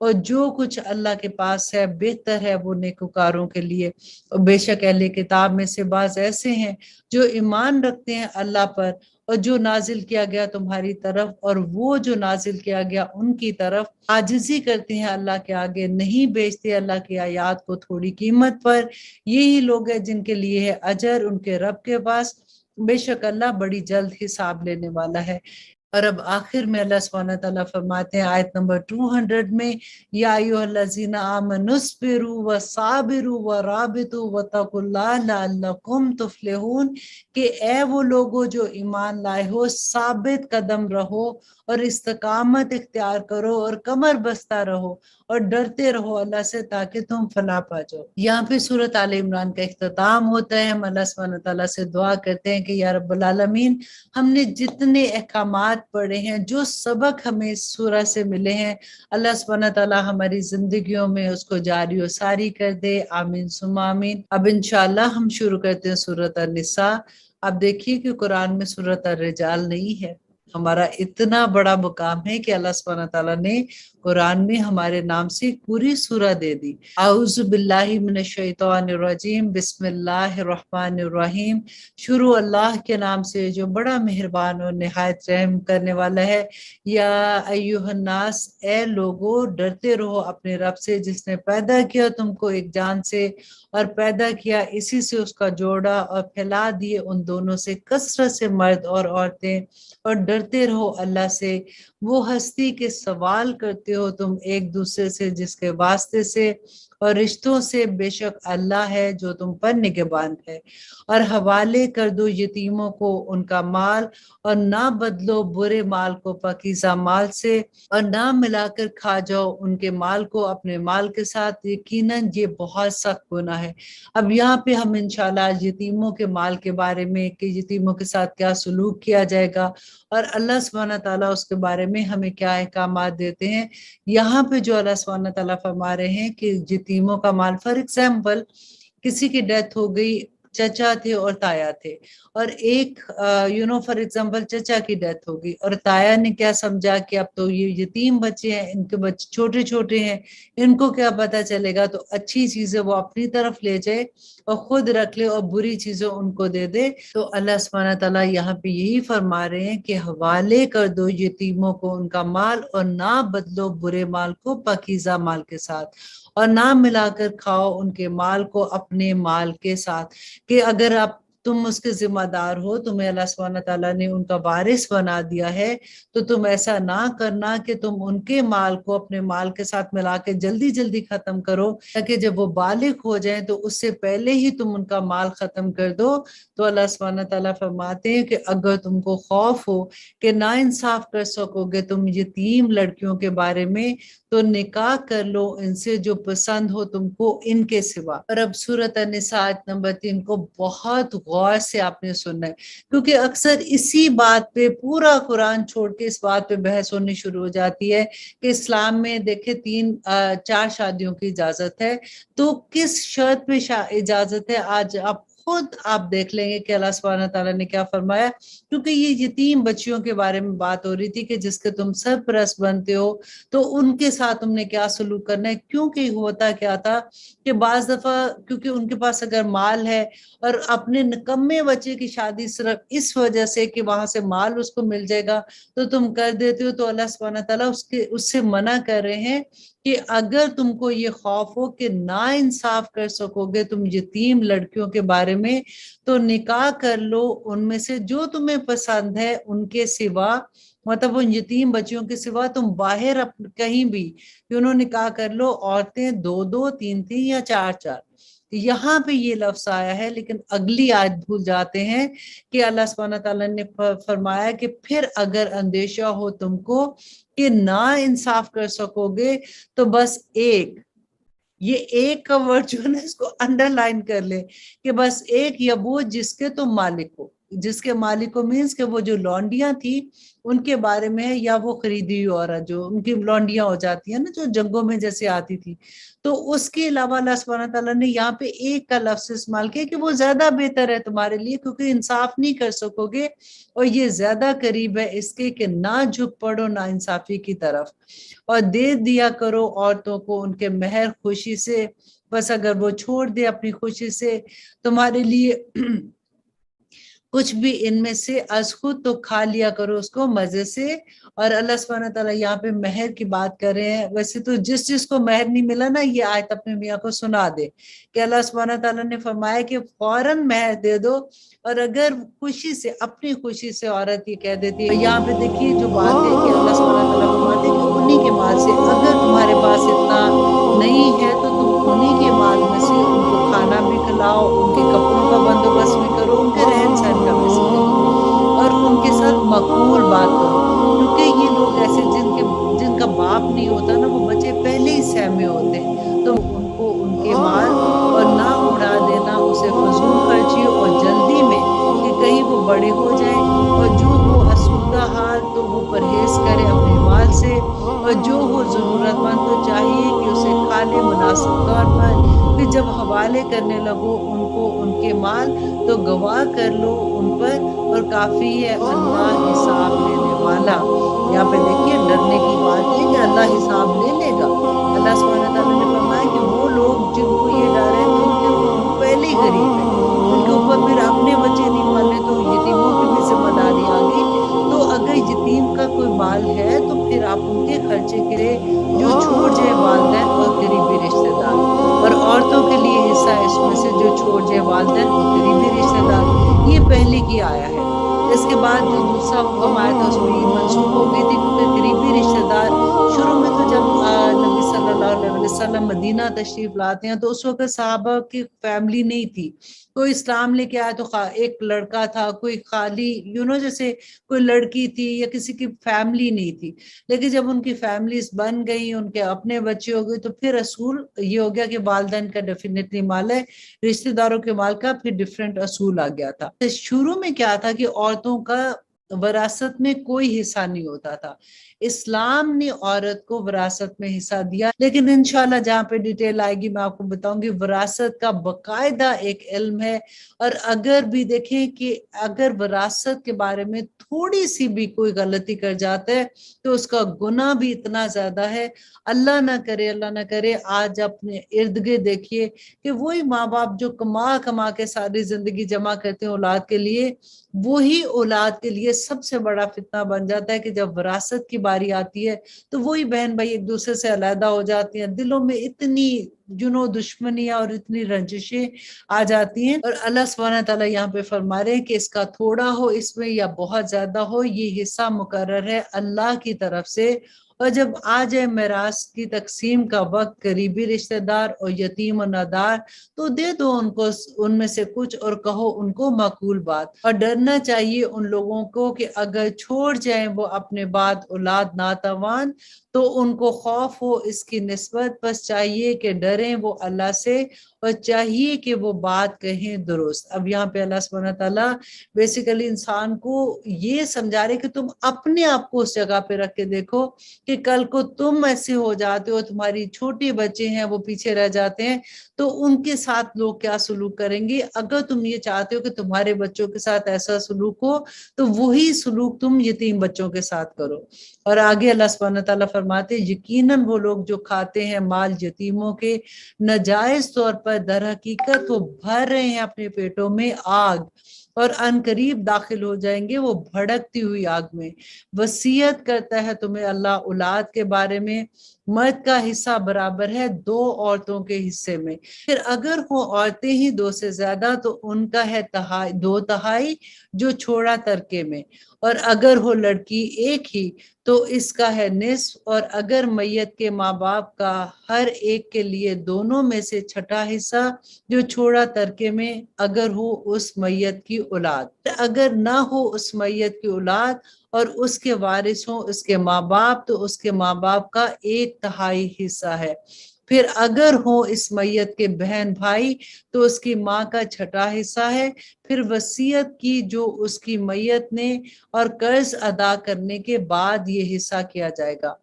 اور جو کچھ اللہ کے پاس ہے بہتر ہے وہ نیکوکاروں کے لیے، اور بے شک اہل کتاب میں سے بعض ایسے ہیں جو ایمان رکھتے ہیں اللہ پر اور جو نازل کیا گیا تمہاری طرف، اور وہ جو نازل کیا گیا ان کی طرف عاجزی کرتے ہیں اللہ کے آگے، نہیں بیچتے اللہ کی آیات کو تھوڑی قیمت پر، یہی لوگ ہیں جن کے لیے ہے اجر ان کے رب کے پاس، بے شک اللہ بڑی جلد حساب لینے والا ہے۔ اور اب آخر میں اللہ سبحانہ تعالیٰ فرماتے ہیں آیت نمبر 200 میں، یا ایھا الذین آمنوا اصبروا وصابروا ورابطوا واتقوا اللہ لعلکم تفلحون، کہ اے وہ لوگوں جو ایمان لائے ہو، ثابت قدم رہو اور استقامت اختیار کرو اور کمر بستہ رہو اور ڈرتے رہو اللہ سے تاکہ تم فلاح پا جاؤ۔ یہاں پہ سورۃ آل عمران کا اختتام ہوتا ہے۔ ہم اللہ سبحانہ تعالیٰ سے دعا کرتے ہیں کہ یا رب العالمین، ہم نے جتنے احکامات پڑھے ہیں، جو سبق ہمیں اس سورہ سے ملے ہیں، اللہ سبحانہ تعالیٰ ہماری زندگیوں میں اس کو جاری و ساری کر دے، آمین ثم آمین۔ اب انشاءاللہ ہم شروع کرتے ہیں سورۃ النساء۔ اب دیکھیے کہ قرآن میں سورۃ الرجال نہیں ہے۔ ہمارا اتنا بڑا مقام ہے کہ اللہ سبحانہ تعالیٰ نے قرآن میں ہمارے نام سے پوری سورہ دے دی۔ اعوذ باللہ من الشیطان الرجیم، بسم اللہ الرحمن الرحیم۔ شروع اللہ کے نام سے جو بڑا مہربان اور نہایت رحم کرنے والا ہے۔ یا ایھا الناس، اے لوگو ڈرتے رہو اپنے رب سے جس نے پیدا کیا تم کو ایک جان سے اور پیدا کیا اسی سے اس کا جوڑا اور پھیلا دیے ان دونوں سے کثرت سے مرد اور عورتیں، اور ڈرتے رہو اللہ سے، وہ ہستی کے سوال کرتے ہو تم ایک دوسرے سے جس کے واسطے سے اور رشتوں سے، بے شک اللہ ہے جو تم پر نگہبان ہے۔ اور حوالے کر دو یتیموں کو ان کا مال، اور نہ بدلو برے مال کو پاکیزہ مال سے، اور نہ ملا کر کھا جاؤ ان کے مال کو اپنے مال کے ساتھ، یقیناً یہ بہت سخت گناہ ہے۔ اب یہاں پہ ہم انشاءاللہ یتیموں کے مال کے بارے میں کہ یتیموں کے ساتھ کیا سلوک کیا جائے گا اور اللہ سبحانہ تعالیٰ اس کے بارے میں ہمیں کیا احکامات دیتے ہیں، یہاں پہ جو اللہ سبحانہ تعالیٰ فرما رہے ہیں کہ یتیموں کا مال، فار ایگزامپل کسی کی ڈیتھ ہو گئی، چچا تھے اور تایا تھے، اور ایک فار ایگزامپل چچا کی ڈیتھ ہوگی اور تایا نے کیا سمجھا کہ اب تو یہ یتیم بچے ہیں، ان کے بچے چھوٹے چھوٹے ہیں، ان کو کیا پتہ چلے گا، تو اچھی چیزیں وہ اپنی طرف لے جائے اور خود رکھ لے اور بری چیزیں ان کو دے دے۔ تو اللہ سبحانہ تعالیٰ یہاں پہ یہی فرما رہے ہیں کہ حوالے کر دو یتیموں کو ان کا مال، اور نہ بدلو برے مال کو پاکیزہ مال کے ساتھ، اور نہ ملا کر کھاؤ ان کے مال کو اپنے مال کے ساتھ، کہ اگر آپ تم اس کے ذمہ دار ہو، تمہیں اللہ سبحانہ تعالیٰ نے ان کا وارث بنا دیا ہے، تو تم ایسا نہ کرنا کہ تم ان کے مال کو اپنے مال کے ساتھ ملا کے جلدی جلدی ختم کرو، تاکہ جب وہ بالغ ہو جائیں تو اس سے پہلے ہی تم ان کا مال ختم کر دو۔ تو اللہ سبحانہ تعالیٰ فرماتے ہیں کہ اگر تم کو خوف ہو کہ نا انصاف کر سکو گے تم یتیم لڑکیوں کے بارے میں، تو نکاح کر لو ان سے جو پسند ہو تم کو ان کے سوا۔ اور اب سورۃ النساء آیت نمبر 3 کو بہت غور سے آپ نے سننا ہے، کیونکہ اکثر اسی بات پہ پورا قرآن چھوڑ کے اس بات پہ بحث ہونی شروع ہو جاتی ہے کہ اسلام میں دیکھیں 4 شادیوں کی اجازت ہے، تو کس شرط پہ اجازت ہے؟ آج خود آپ دیکھ لیں گے کہ اللہ سبحانہ تعالیٰ نے کیا فرمایا، کیونکہ یہ یتیم بچیوں کے بارے میں بات ہو رہی تھی کہ جس کے تم سرپرست بنتے ہو، تو ان کے ساتھ تم نے کیا سلوک کرنا ہے، کیونکہ ہوتا کیا تھا کہ بعض دفعہ کیونکہ ان کے پاس اگر مال ہے اور اپنے نکمے بچے کی شادی صرف اس وجہ سے کہ وہاں سے مال اس کو مل جائے گا تو تم کر دیتے ہو، تو اللہ سبحانہ تعالیٰ اس سے منع کر رہے ہیں کہ اگر تم کو یہ خوف ہو کہ نا انصاف کر سکو گے تم یتیم لڑکیوں کے بارے میں، تو نکاح کر لو ان میں سے جو تمہیں پسند ہے ان کے سوا، مطلب ان یتیم بچیوں کے سوا تم باہر کہیں بھی انہوں نکاح کر لو، عورتیں 2 3 یا 4 یہاں پہ یہ لفظ آیا ہے، لیکن اگلی آیت بھول جاتے ہیں کہ اللہ سبحانہ تعالیٰ نے فرمایا کہ پھر اگر اندیشہ ہو تم کو کہ نا انصاف کر سکو گے تو بس یہ ایک کا ورڈ جو ہے نا اس کو انڈر لائن کر لے کہ بس ایک، یا وہ جس کے تم مالک ہو، جس کے مالک کو مینس کہ وہ جو لونڈیاں تھی ان کے بارے میں ہے، یا وہ خریدی ہوئی عورت جو ان کی لونڈیاں ہو جاتی ہیں نا، جو جنگوں میں جیسے آتی تھی، تو اس کے علاوہ اللہ سبحانہ تعالیٰ نے یہاں پہ ایک کا لفظ استعمال کیا کہ وہ زیادہ بہتر ہے تمہارے لیے، کیونکہ انصاف نہیں کر سکو گے اور یہ زیادہ قریب ہے اس کے کہ نہ جھک پڑو نا انصافی کی طرف، اور دے دیا کرو عورتوں کو ان کے مہر خوشی سے، بس اگر وہ چھوڑ دے اپنی خوشی سے تمہارے لیے کچھ بھی ان میں سے از خود، تو کھا لیا کرو اس کو مزے سے۔ اور اللہ سبحانہ تعالیٰ یہاں پہ مہر کی بات کر رہے ہیں، ویسے تو جس کو مہر نہیں ملا نا، یہ آیت اپنے میاں کو سنا دے کہ اللہ سبحانہ تعالیٰ نے فرمایا کہ فوراً مہر دے دو، اور اگر خوشی سے، اپنی خوشی سے عورت یہ کہہ دیتی ہے، یہاں پہ دیکھیے جو بات ہے کہ اللہ سبحانہ تعالیٰ فرماتے ہیں کہ انہی کے مال سے، اگر تمہارے پاس اتنا نہیں ہے تو تم انہی کے مال میں سے ان کو کھانا بھی کھلاؤ، ان کے کپڑوں کا بندوبست بھی کرو، ان کے رہن سہن کا بیسیکلی، اور ان کے ساتھ معقول بات کرو، کیونکہ یہ لوگ ایسے جن کا باپ نہیں ہوتا نا، وہ بچے پہلے ہی سہمے ہوتے ہیں، تو ان کو ان کے مال اور نہ اڑا دینا اسے فضول خرچی اور جلدی میں کہ کہیں وہ بڑے ہو جائیں، اور جو ہو آسودہ حال تو وہ پرہیز کرے اپنے مال سے، اور جو ہو ضرورت مند تو چاہیے کہ اسے کھا لے مناسب طور پر، پھر جب حوالے کرنے لگو ان کو ان کے مال تو گواہ کر لو ان پر، اور کافی ہے اللہ حساب لینے والا۔ یہاں پہ دیکھیے ڈرنے کی بات ہے کہ اللہ حساب لے لے گا۔ اللہ سبحانہ تعالیٰ نے فرمایا کہ وہ لوگ جن کو یہ ڈر ہے تو ان کے پہلے ہی غریب ہے، ان کے اوپر پھر اپنے بچے نہیں پالے تو یتیموں کی بھی ذمہ داری آ گئی، تو اگر یتیم کا کوئی مال ہے تو پھر آپ ان کے خرچے کے لیے جو چھوڑ جائے والدین اور قریبی رشتہ دار، اور عورتوں کے لیے حصہ اس میں سے جو چھوڑ جائے والدین اور قریبی رشتہ دار، یہ پہلے کی آیا ہے۔ اس کے بعد جو دوسرا حکم آیا تھا اس میں یہ منسوخ ہو گئی تھی، کیونکہ قریبی رشتہ دار شروع میں تو جب نبی صلی اللہ علیہ وسلم مدینہ تشریف لاتے ہیں تو اس وقت صحابہ کی فیملی نہیں تھی، کوئی اسلام لے کے آیا تو ایک لڑکا تھا، کوئی خالی جیسے کوئی لڑکی تھی یا کسی کی فیملی نہیں تھی، لیکن جب ان کی فیملیز بن گئی، ان کے اپنے بچے ہو گئے، تو پھر اصول یہ ہو گیا کہ والدین کا ڈیفینیٹلی مال ہے، رشتہ داروں کے مال کا پھر ڈیفرنٹ اصول آ گیا تھا۔ شروع میں کیا تھا کہ عورتوں کا وراثت میں کوئی حصہ نہیں ہوتا تھا، اسلام نے عورت کو وراثت میں حصہ دیا، لیکن انشاءاللہ جہاں پہ ڈیٹیل آئے گی میں آپ کو بتاؤں گی، وراثت کا باقاعدہ ایک علم ہے، اور اگر بھی دیکھیں کہ اگر وراثت کے بارے میں تھوڑی سی بھی کوئی غلطی کر جاتا ہے تو اس کا گناہ بھی اتنا زیادہ ہے، اللہ نہ کرے آج اپنے ارد گرد دیکھیے کہ وہی ماں باپ جو کما کما کے ساری زندگی جمع کرتے ہیں اولاد کے لیے، وہی اولاد کے لیے سب سے بڑا فتنہ بن جاتا ہے کہ جب وراثت کی باری آتی ہے تو وہی بہن بھائی ایک دوسرے سے علیحدہ ہو جاتی ہیں، دلوں میں اتنی دشمنیاں اور اتنی رنجشیں آ جاتی ہیں، اور اللہ سبحانہ تعالیٰ یہاں پہ فرما رہے ہیں کہ اس کا تھوڑا ہو اس میں یا بہت زیادہ ہو، یہ حصہ مقرر ہے اللہ کی طرف سے، اور جب آ جائے میراث کی تقسیم کا وقت، قریبی رشتہ دار اور یتیم و نادار، تو دے دو ان کو ان میں سے کچھ، اور کہو ان کو معقول بات، اور ڈرنا چاہیے ان لوگوں کو کہ اگر چھوڑ جائیں وہ اپنے بعد اولاد ناتوان تو ان کو خوف ہو اس کی نسبت، بس چاہیے کہ ڈریں وہ اللہ سے، اور چاہیے کہ وہ بات کہیں درست۔ اب یہاں پہ اللہ سبحانہ تعالیٰ بیسیکلی انسان کو یہ سمجھا رہے کہ تم اپنے آپ کو اس جگہ پہ رکھ کے دیکھو کہ کل کو تم ایسے ہو جاتے ہو، تمہاری چھوٹے بچے ہیں وہ پیچھے رہ جاتے ہیں، تو ان کے ساتھ لوگ کیا سلوک کریں گے۔ اگر تم یہ چاہتے ہو کہ تمہارے بچوں کے ساتھ ایسا سلوک ہو تو وہی سلوک تم یتیم بچوں کے ساتھ کرو۔ اور آگے اللہ سبحانہ تعالیٰ فرماتے ہیں یقیناً وہ لوگ جو کھاتے ہیں مال یتیموں کے ناجائز طور پر، در حقیقت وہ بھر رہے ہیں اپنے پیٹوں میں آگ، اور ان قریب داخل ہو جائیں گے وہ بھڑکتی ہوئی آگ میں۔ وصیت کرتا ہے تمہیں اللہ اولاد کے بارے میں، مرد کا حصہ برابر ہے دو عورتوں کے حصے میں، پھر اگر وہ عورتیں ہی دو سے زیادہ تو ان کا ہے دو تہائی جو چھوڑا ترکے میں، اور اگر ہو لڑکی ایک ہی تو اس کا ہے نصف، اور اگر میت کے ماں باپ کا ہر ایک کے لیے دونوں میں سے چھٹا حصہ جو چھوڑا ترکے میں، اگر ہو اس میت کی اولاد، اگر نہ ہو اس میت کی اولاد اور اس کے وارث ہوں اس کے ماں باپ، تو اس کے ماں باپ کا ایک تہائی حصہ ہے۔ پھر اگر ہو اس میت کے بہن بھائی تو اس کی ماں کا چھٹا حصہ ہے، پھر وصیت کی جو اس کی میت نے اور قرض ادا کرنے کے بعد یہ حصہ کیا جائے گا۔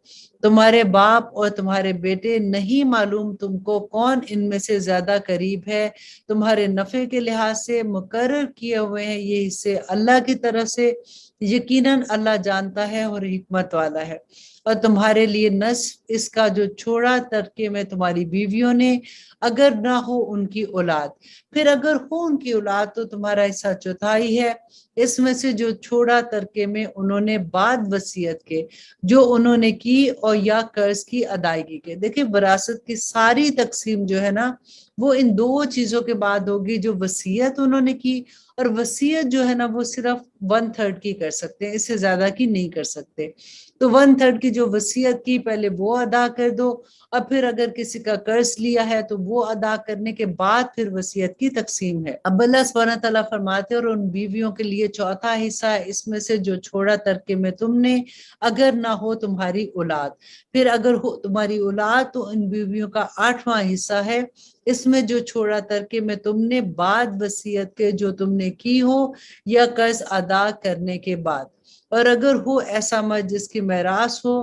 تمہارے باپ اور تمہارے بیٹے نہیں معلوم تم کو کون ان میں سے زیادہ قریب ہے تمہارے نفع کے لحاظ سے، مقرر کیے ہوئے ہیں یہ حصے اللہ کی طرف سے، یقیناً اللہ جانتا ہے اور حکمت والا ہے۔ اور تمہارے لیے نصف اس کا جو چھوڑا ترکے میں تمہاری بیویوں نے، اگر نہ ہو ان کی اولاد، پھر اگر ہو ان کی اولاد تو تمہارا حصہ چوتھائی ہے اس میں سے جو چھوڑا ترکے میں انہوں نے بعد وصیت کے جو انہوں نے کی اور یا قرض کی ادائیگی کے۔ دیکھیں وراثت کی ساری تقسیم جو ہے نا وہ ان دو چیزوں کے بعد ہوگی، جو وصیت انہوں نے کی، اور وصیت جو ہے نا وہ صرف 1/3 کی کر سکتے ہیں، اس سے زیادہ کی نہیں کر سکتے۔ تو 1/3 کی جو وصیت کی پہلے وہ ادا کر دو، اور پھر اگر کسی کا قرض لیا ہے تو وہ ادا کرنے کے بعد پھر وصیت کی تقسیم ہے۔ اب اللہ سبحانہ تعالیٰ فرماتے ہیں اور ان بیویوں کے لیے چوتھا حصہ ہے اس میں سے جو چھوڑا ترکے میں تم نے، اگر نہ ہو تمہاری اولاد، پھر اگر ہو تمہاری اولاد تو ان بیویوں کا 8واں حصہ ہے اس میں جو چھوڑا ترکے میں تم نے بعد وصیت کے جو تم نے کی ہو یا قرض ادا کرنے کے بعد، اور اگر ہو ایسا مرد جس کی میراث ہو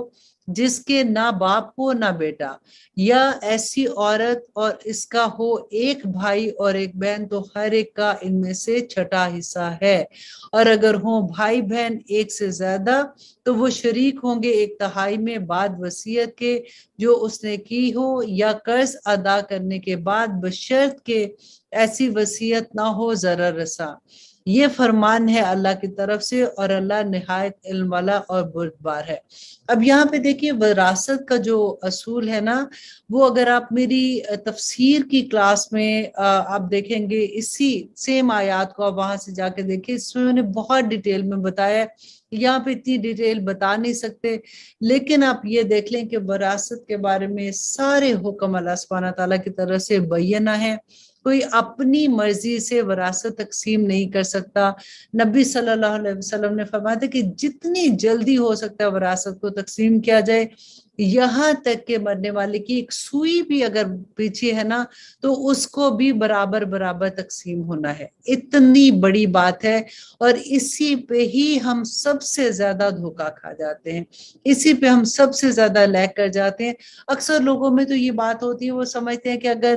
جس کے نہ باپ ہو نہ بیٹا، یا ایسی عورت اور اس کا ہو ایک بھائی اور ایک بہن تو ہر ایک کا ان میں سے چھٹا حصہ ہے، اور اگر ہوں بھائی بہن ایک سے زیادہ تو وہ شریک ہوں گے 1/3 میں بعد وصیت کے جو اس نے کی ہو یا قرض ادا کرنے کے بعد، بشرط کہ ایسی وصیت نہ ہو ضرر رساں۔ یہ فرمان ہے اللہ کی طرف سے اور اللہ نہایت علم والا اور بردبار ہے۔ اب یہاں پہ دیکھیے وراثت کا جو اصول ہے نا وہ اگر آپ میری تفسیر کی کلاس میں آپ دیکھیں گے اسی سیم آیات کو آپ وہاں سے جا کے دیکھیں، اس میں نے بہت ڈیٹیل میں بتایا ہے، یہاں پہ اتنی ڈیٹیل بتا نہیں سکتے، لیکن آپ یہ دیکھ لیں کہ وراثت کے بارے میں سارے حکم اللہ سبحانہ تعالیٰ کی طرف سے بینہ ہے، کوئی اپنی مرضی سے وراثت تقسیم نہیں کر سکتا۔ نبی صلی اللہ علیہ وسلم نے فرمایا تھا کہ جتنی جلدی ہو سکتا ہے وراثت کو تقسیم کیا جائے، یہاں تک کہ مرنے والے کی ایک سوئی بھی اگر پیچھے ہے نا تو اس کو بھی برابر برابر تقسیم ہونا ہے، اتنی بڑی بات ہے، اور اسی پہ ہی ہم سب سے زیادہ دھوکا کھا جاتے ہیں، اسی پہ ہم سب سے زیادہ لیک کر جاتے ہیں۔ اکثر لوگوں میں تو یہ بات ہوتی ہے وہ سمجھتے ہیں کہ اگر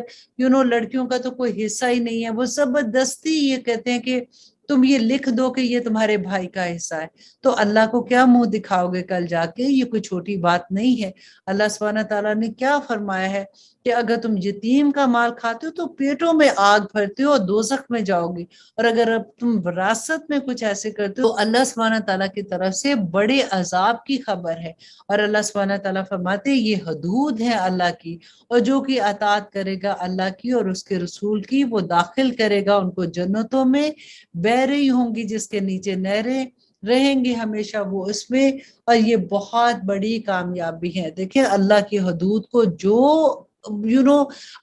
لڑکیوں کا تو کوئی حصہ ہی نہیں ہے، وہ زبردستی یہ کہتے ہیں کہ تم یہ لکھ دو کہ یہ تمہارے بھائی کا حصہ ہے، تو اللہ کو کیا منہ دکھاؤ گے کل جا کے؟ یہ کوئی چھوٹی بات نہیں ہے۔ اللہ سبحانہ تعالیٰ نے کیا فرمایا ہے کہ اگر تم یتیم کا مال کھاتے ہو تو پیٹوں میں آگ بھرتے ہو اور دوزخ میں جاؤ گے، اور اگر اب تم وراثت میں کچھ ایسے کرتے ہو تو اللہ سبحانہ تعالیٰ کی طرف سے بڑے عذاب کی خبر ہے، اور اللہ سبحانہ تعالیٰ فرماتے یہ حدود ہیں اللہ کی، اور جو کہ اطاعت کرے گا اللہ کی اور اس کے رسول کی وہ داخل کرے گا ان کو جنتوں میں، بحریں ہوں گی جس کے نیچے نہریں، رہیں گے ہمیشہ وہ اس میں، اور یہ بہت بڑی کامیابی ہے۔ دیکھیں اللہ کی حدود کو جو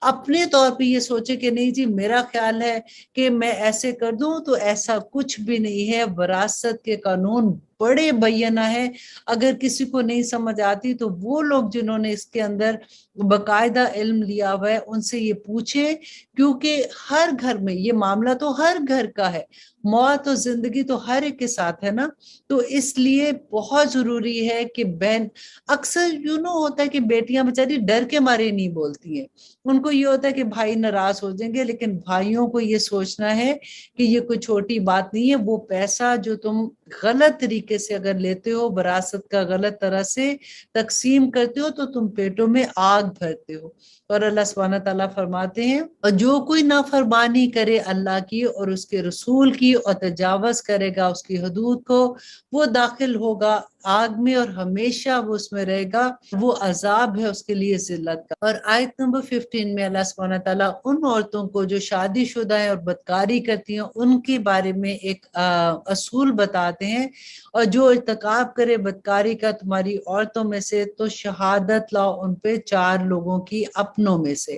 اپنے طور پہ یہ سوچے کہ نہیں جی میرا خیال ہے کہ میں ایسے کر دوں، تو ایسا کچھ بھی نہیں ہے۔ وراثت کے قانون بڑے بینہ ہے، اگر کسی کو نہیں سمجھ آتی تو وہ لوگ جنہوں نے اس کے اندر باقاعدہ علم لیا ہوا ہے ان سے یہ پوچھے، کیونکہ ہر گھر میں یہ معاملہ تو ہر گھر کا ہے، موت اور زندگی تو ہر ایک کے ساتھ ہے نا، تو اس لیے بہت ضروری ہے کہ بہن اکثر ہوتا ہے کہ بیٹیاں بیچاری ڈر کے مارے نہیں بولتی ہیں، ان کو یہ ہوتا ہے کہ بھائی ناراض ہو جائیں گے، لیکن بھائیوں کو یہ سوچنا ہے کہ یہ کوئی چھوٹی بات نہیں ہے، وہ پیسہ جو تم غلط طریقے سے اگر لیتے ہو، وراثت کا غلط طرح سے تقسیم کرتے ہو تو تم پیٹوں میں آگ بھرتے ہو۔ اور اللہ سبحانہ تعالیٰ فرماتے ہیں اور جو کوئی نافرمانی کرے اللہ کی اور اس کے رسول کی اور تجاوز کرے گا اس کی حدود کو، وہ داخل ہوگا آگ میں اور ہمیشہ وہ اس میں رہے گا، وہ عذاب ہے اس کے لیے ذلت کا۔ اور آیت نمبر 15 میں اللہ سبحانہ تعالیٰ ان عورتوں کو جو شادی شدہ ہیں اور بدکاری کرتی ہیں ان کے بارے میں ایک اصول بتاتے ہیں، اور جو ارتکاب کرے بدکاری کا تمہاری عورتوں میں سے تو شہادت لاؤ ان پہ 4 لوگوں کی اپنوں میں سے،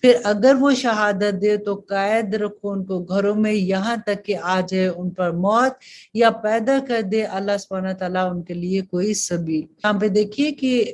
پھر اگر وہ شہادت دے تو قید رکھو ان کو گھروں میں یہاں تک کہ آ جائے ان پر موت یا پیدا کر دے اللہ سبحانہ تعالیٰ ان کے لیے کوئی سبیل۔ یہاں پہ دیکھیے کہ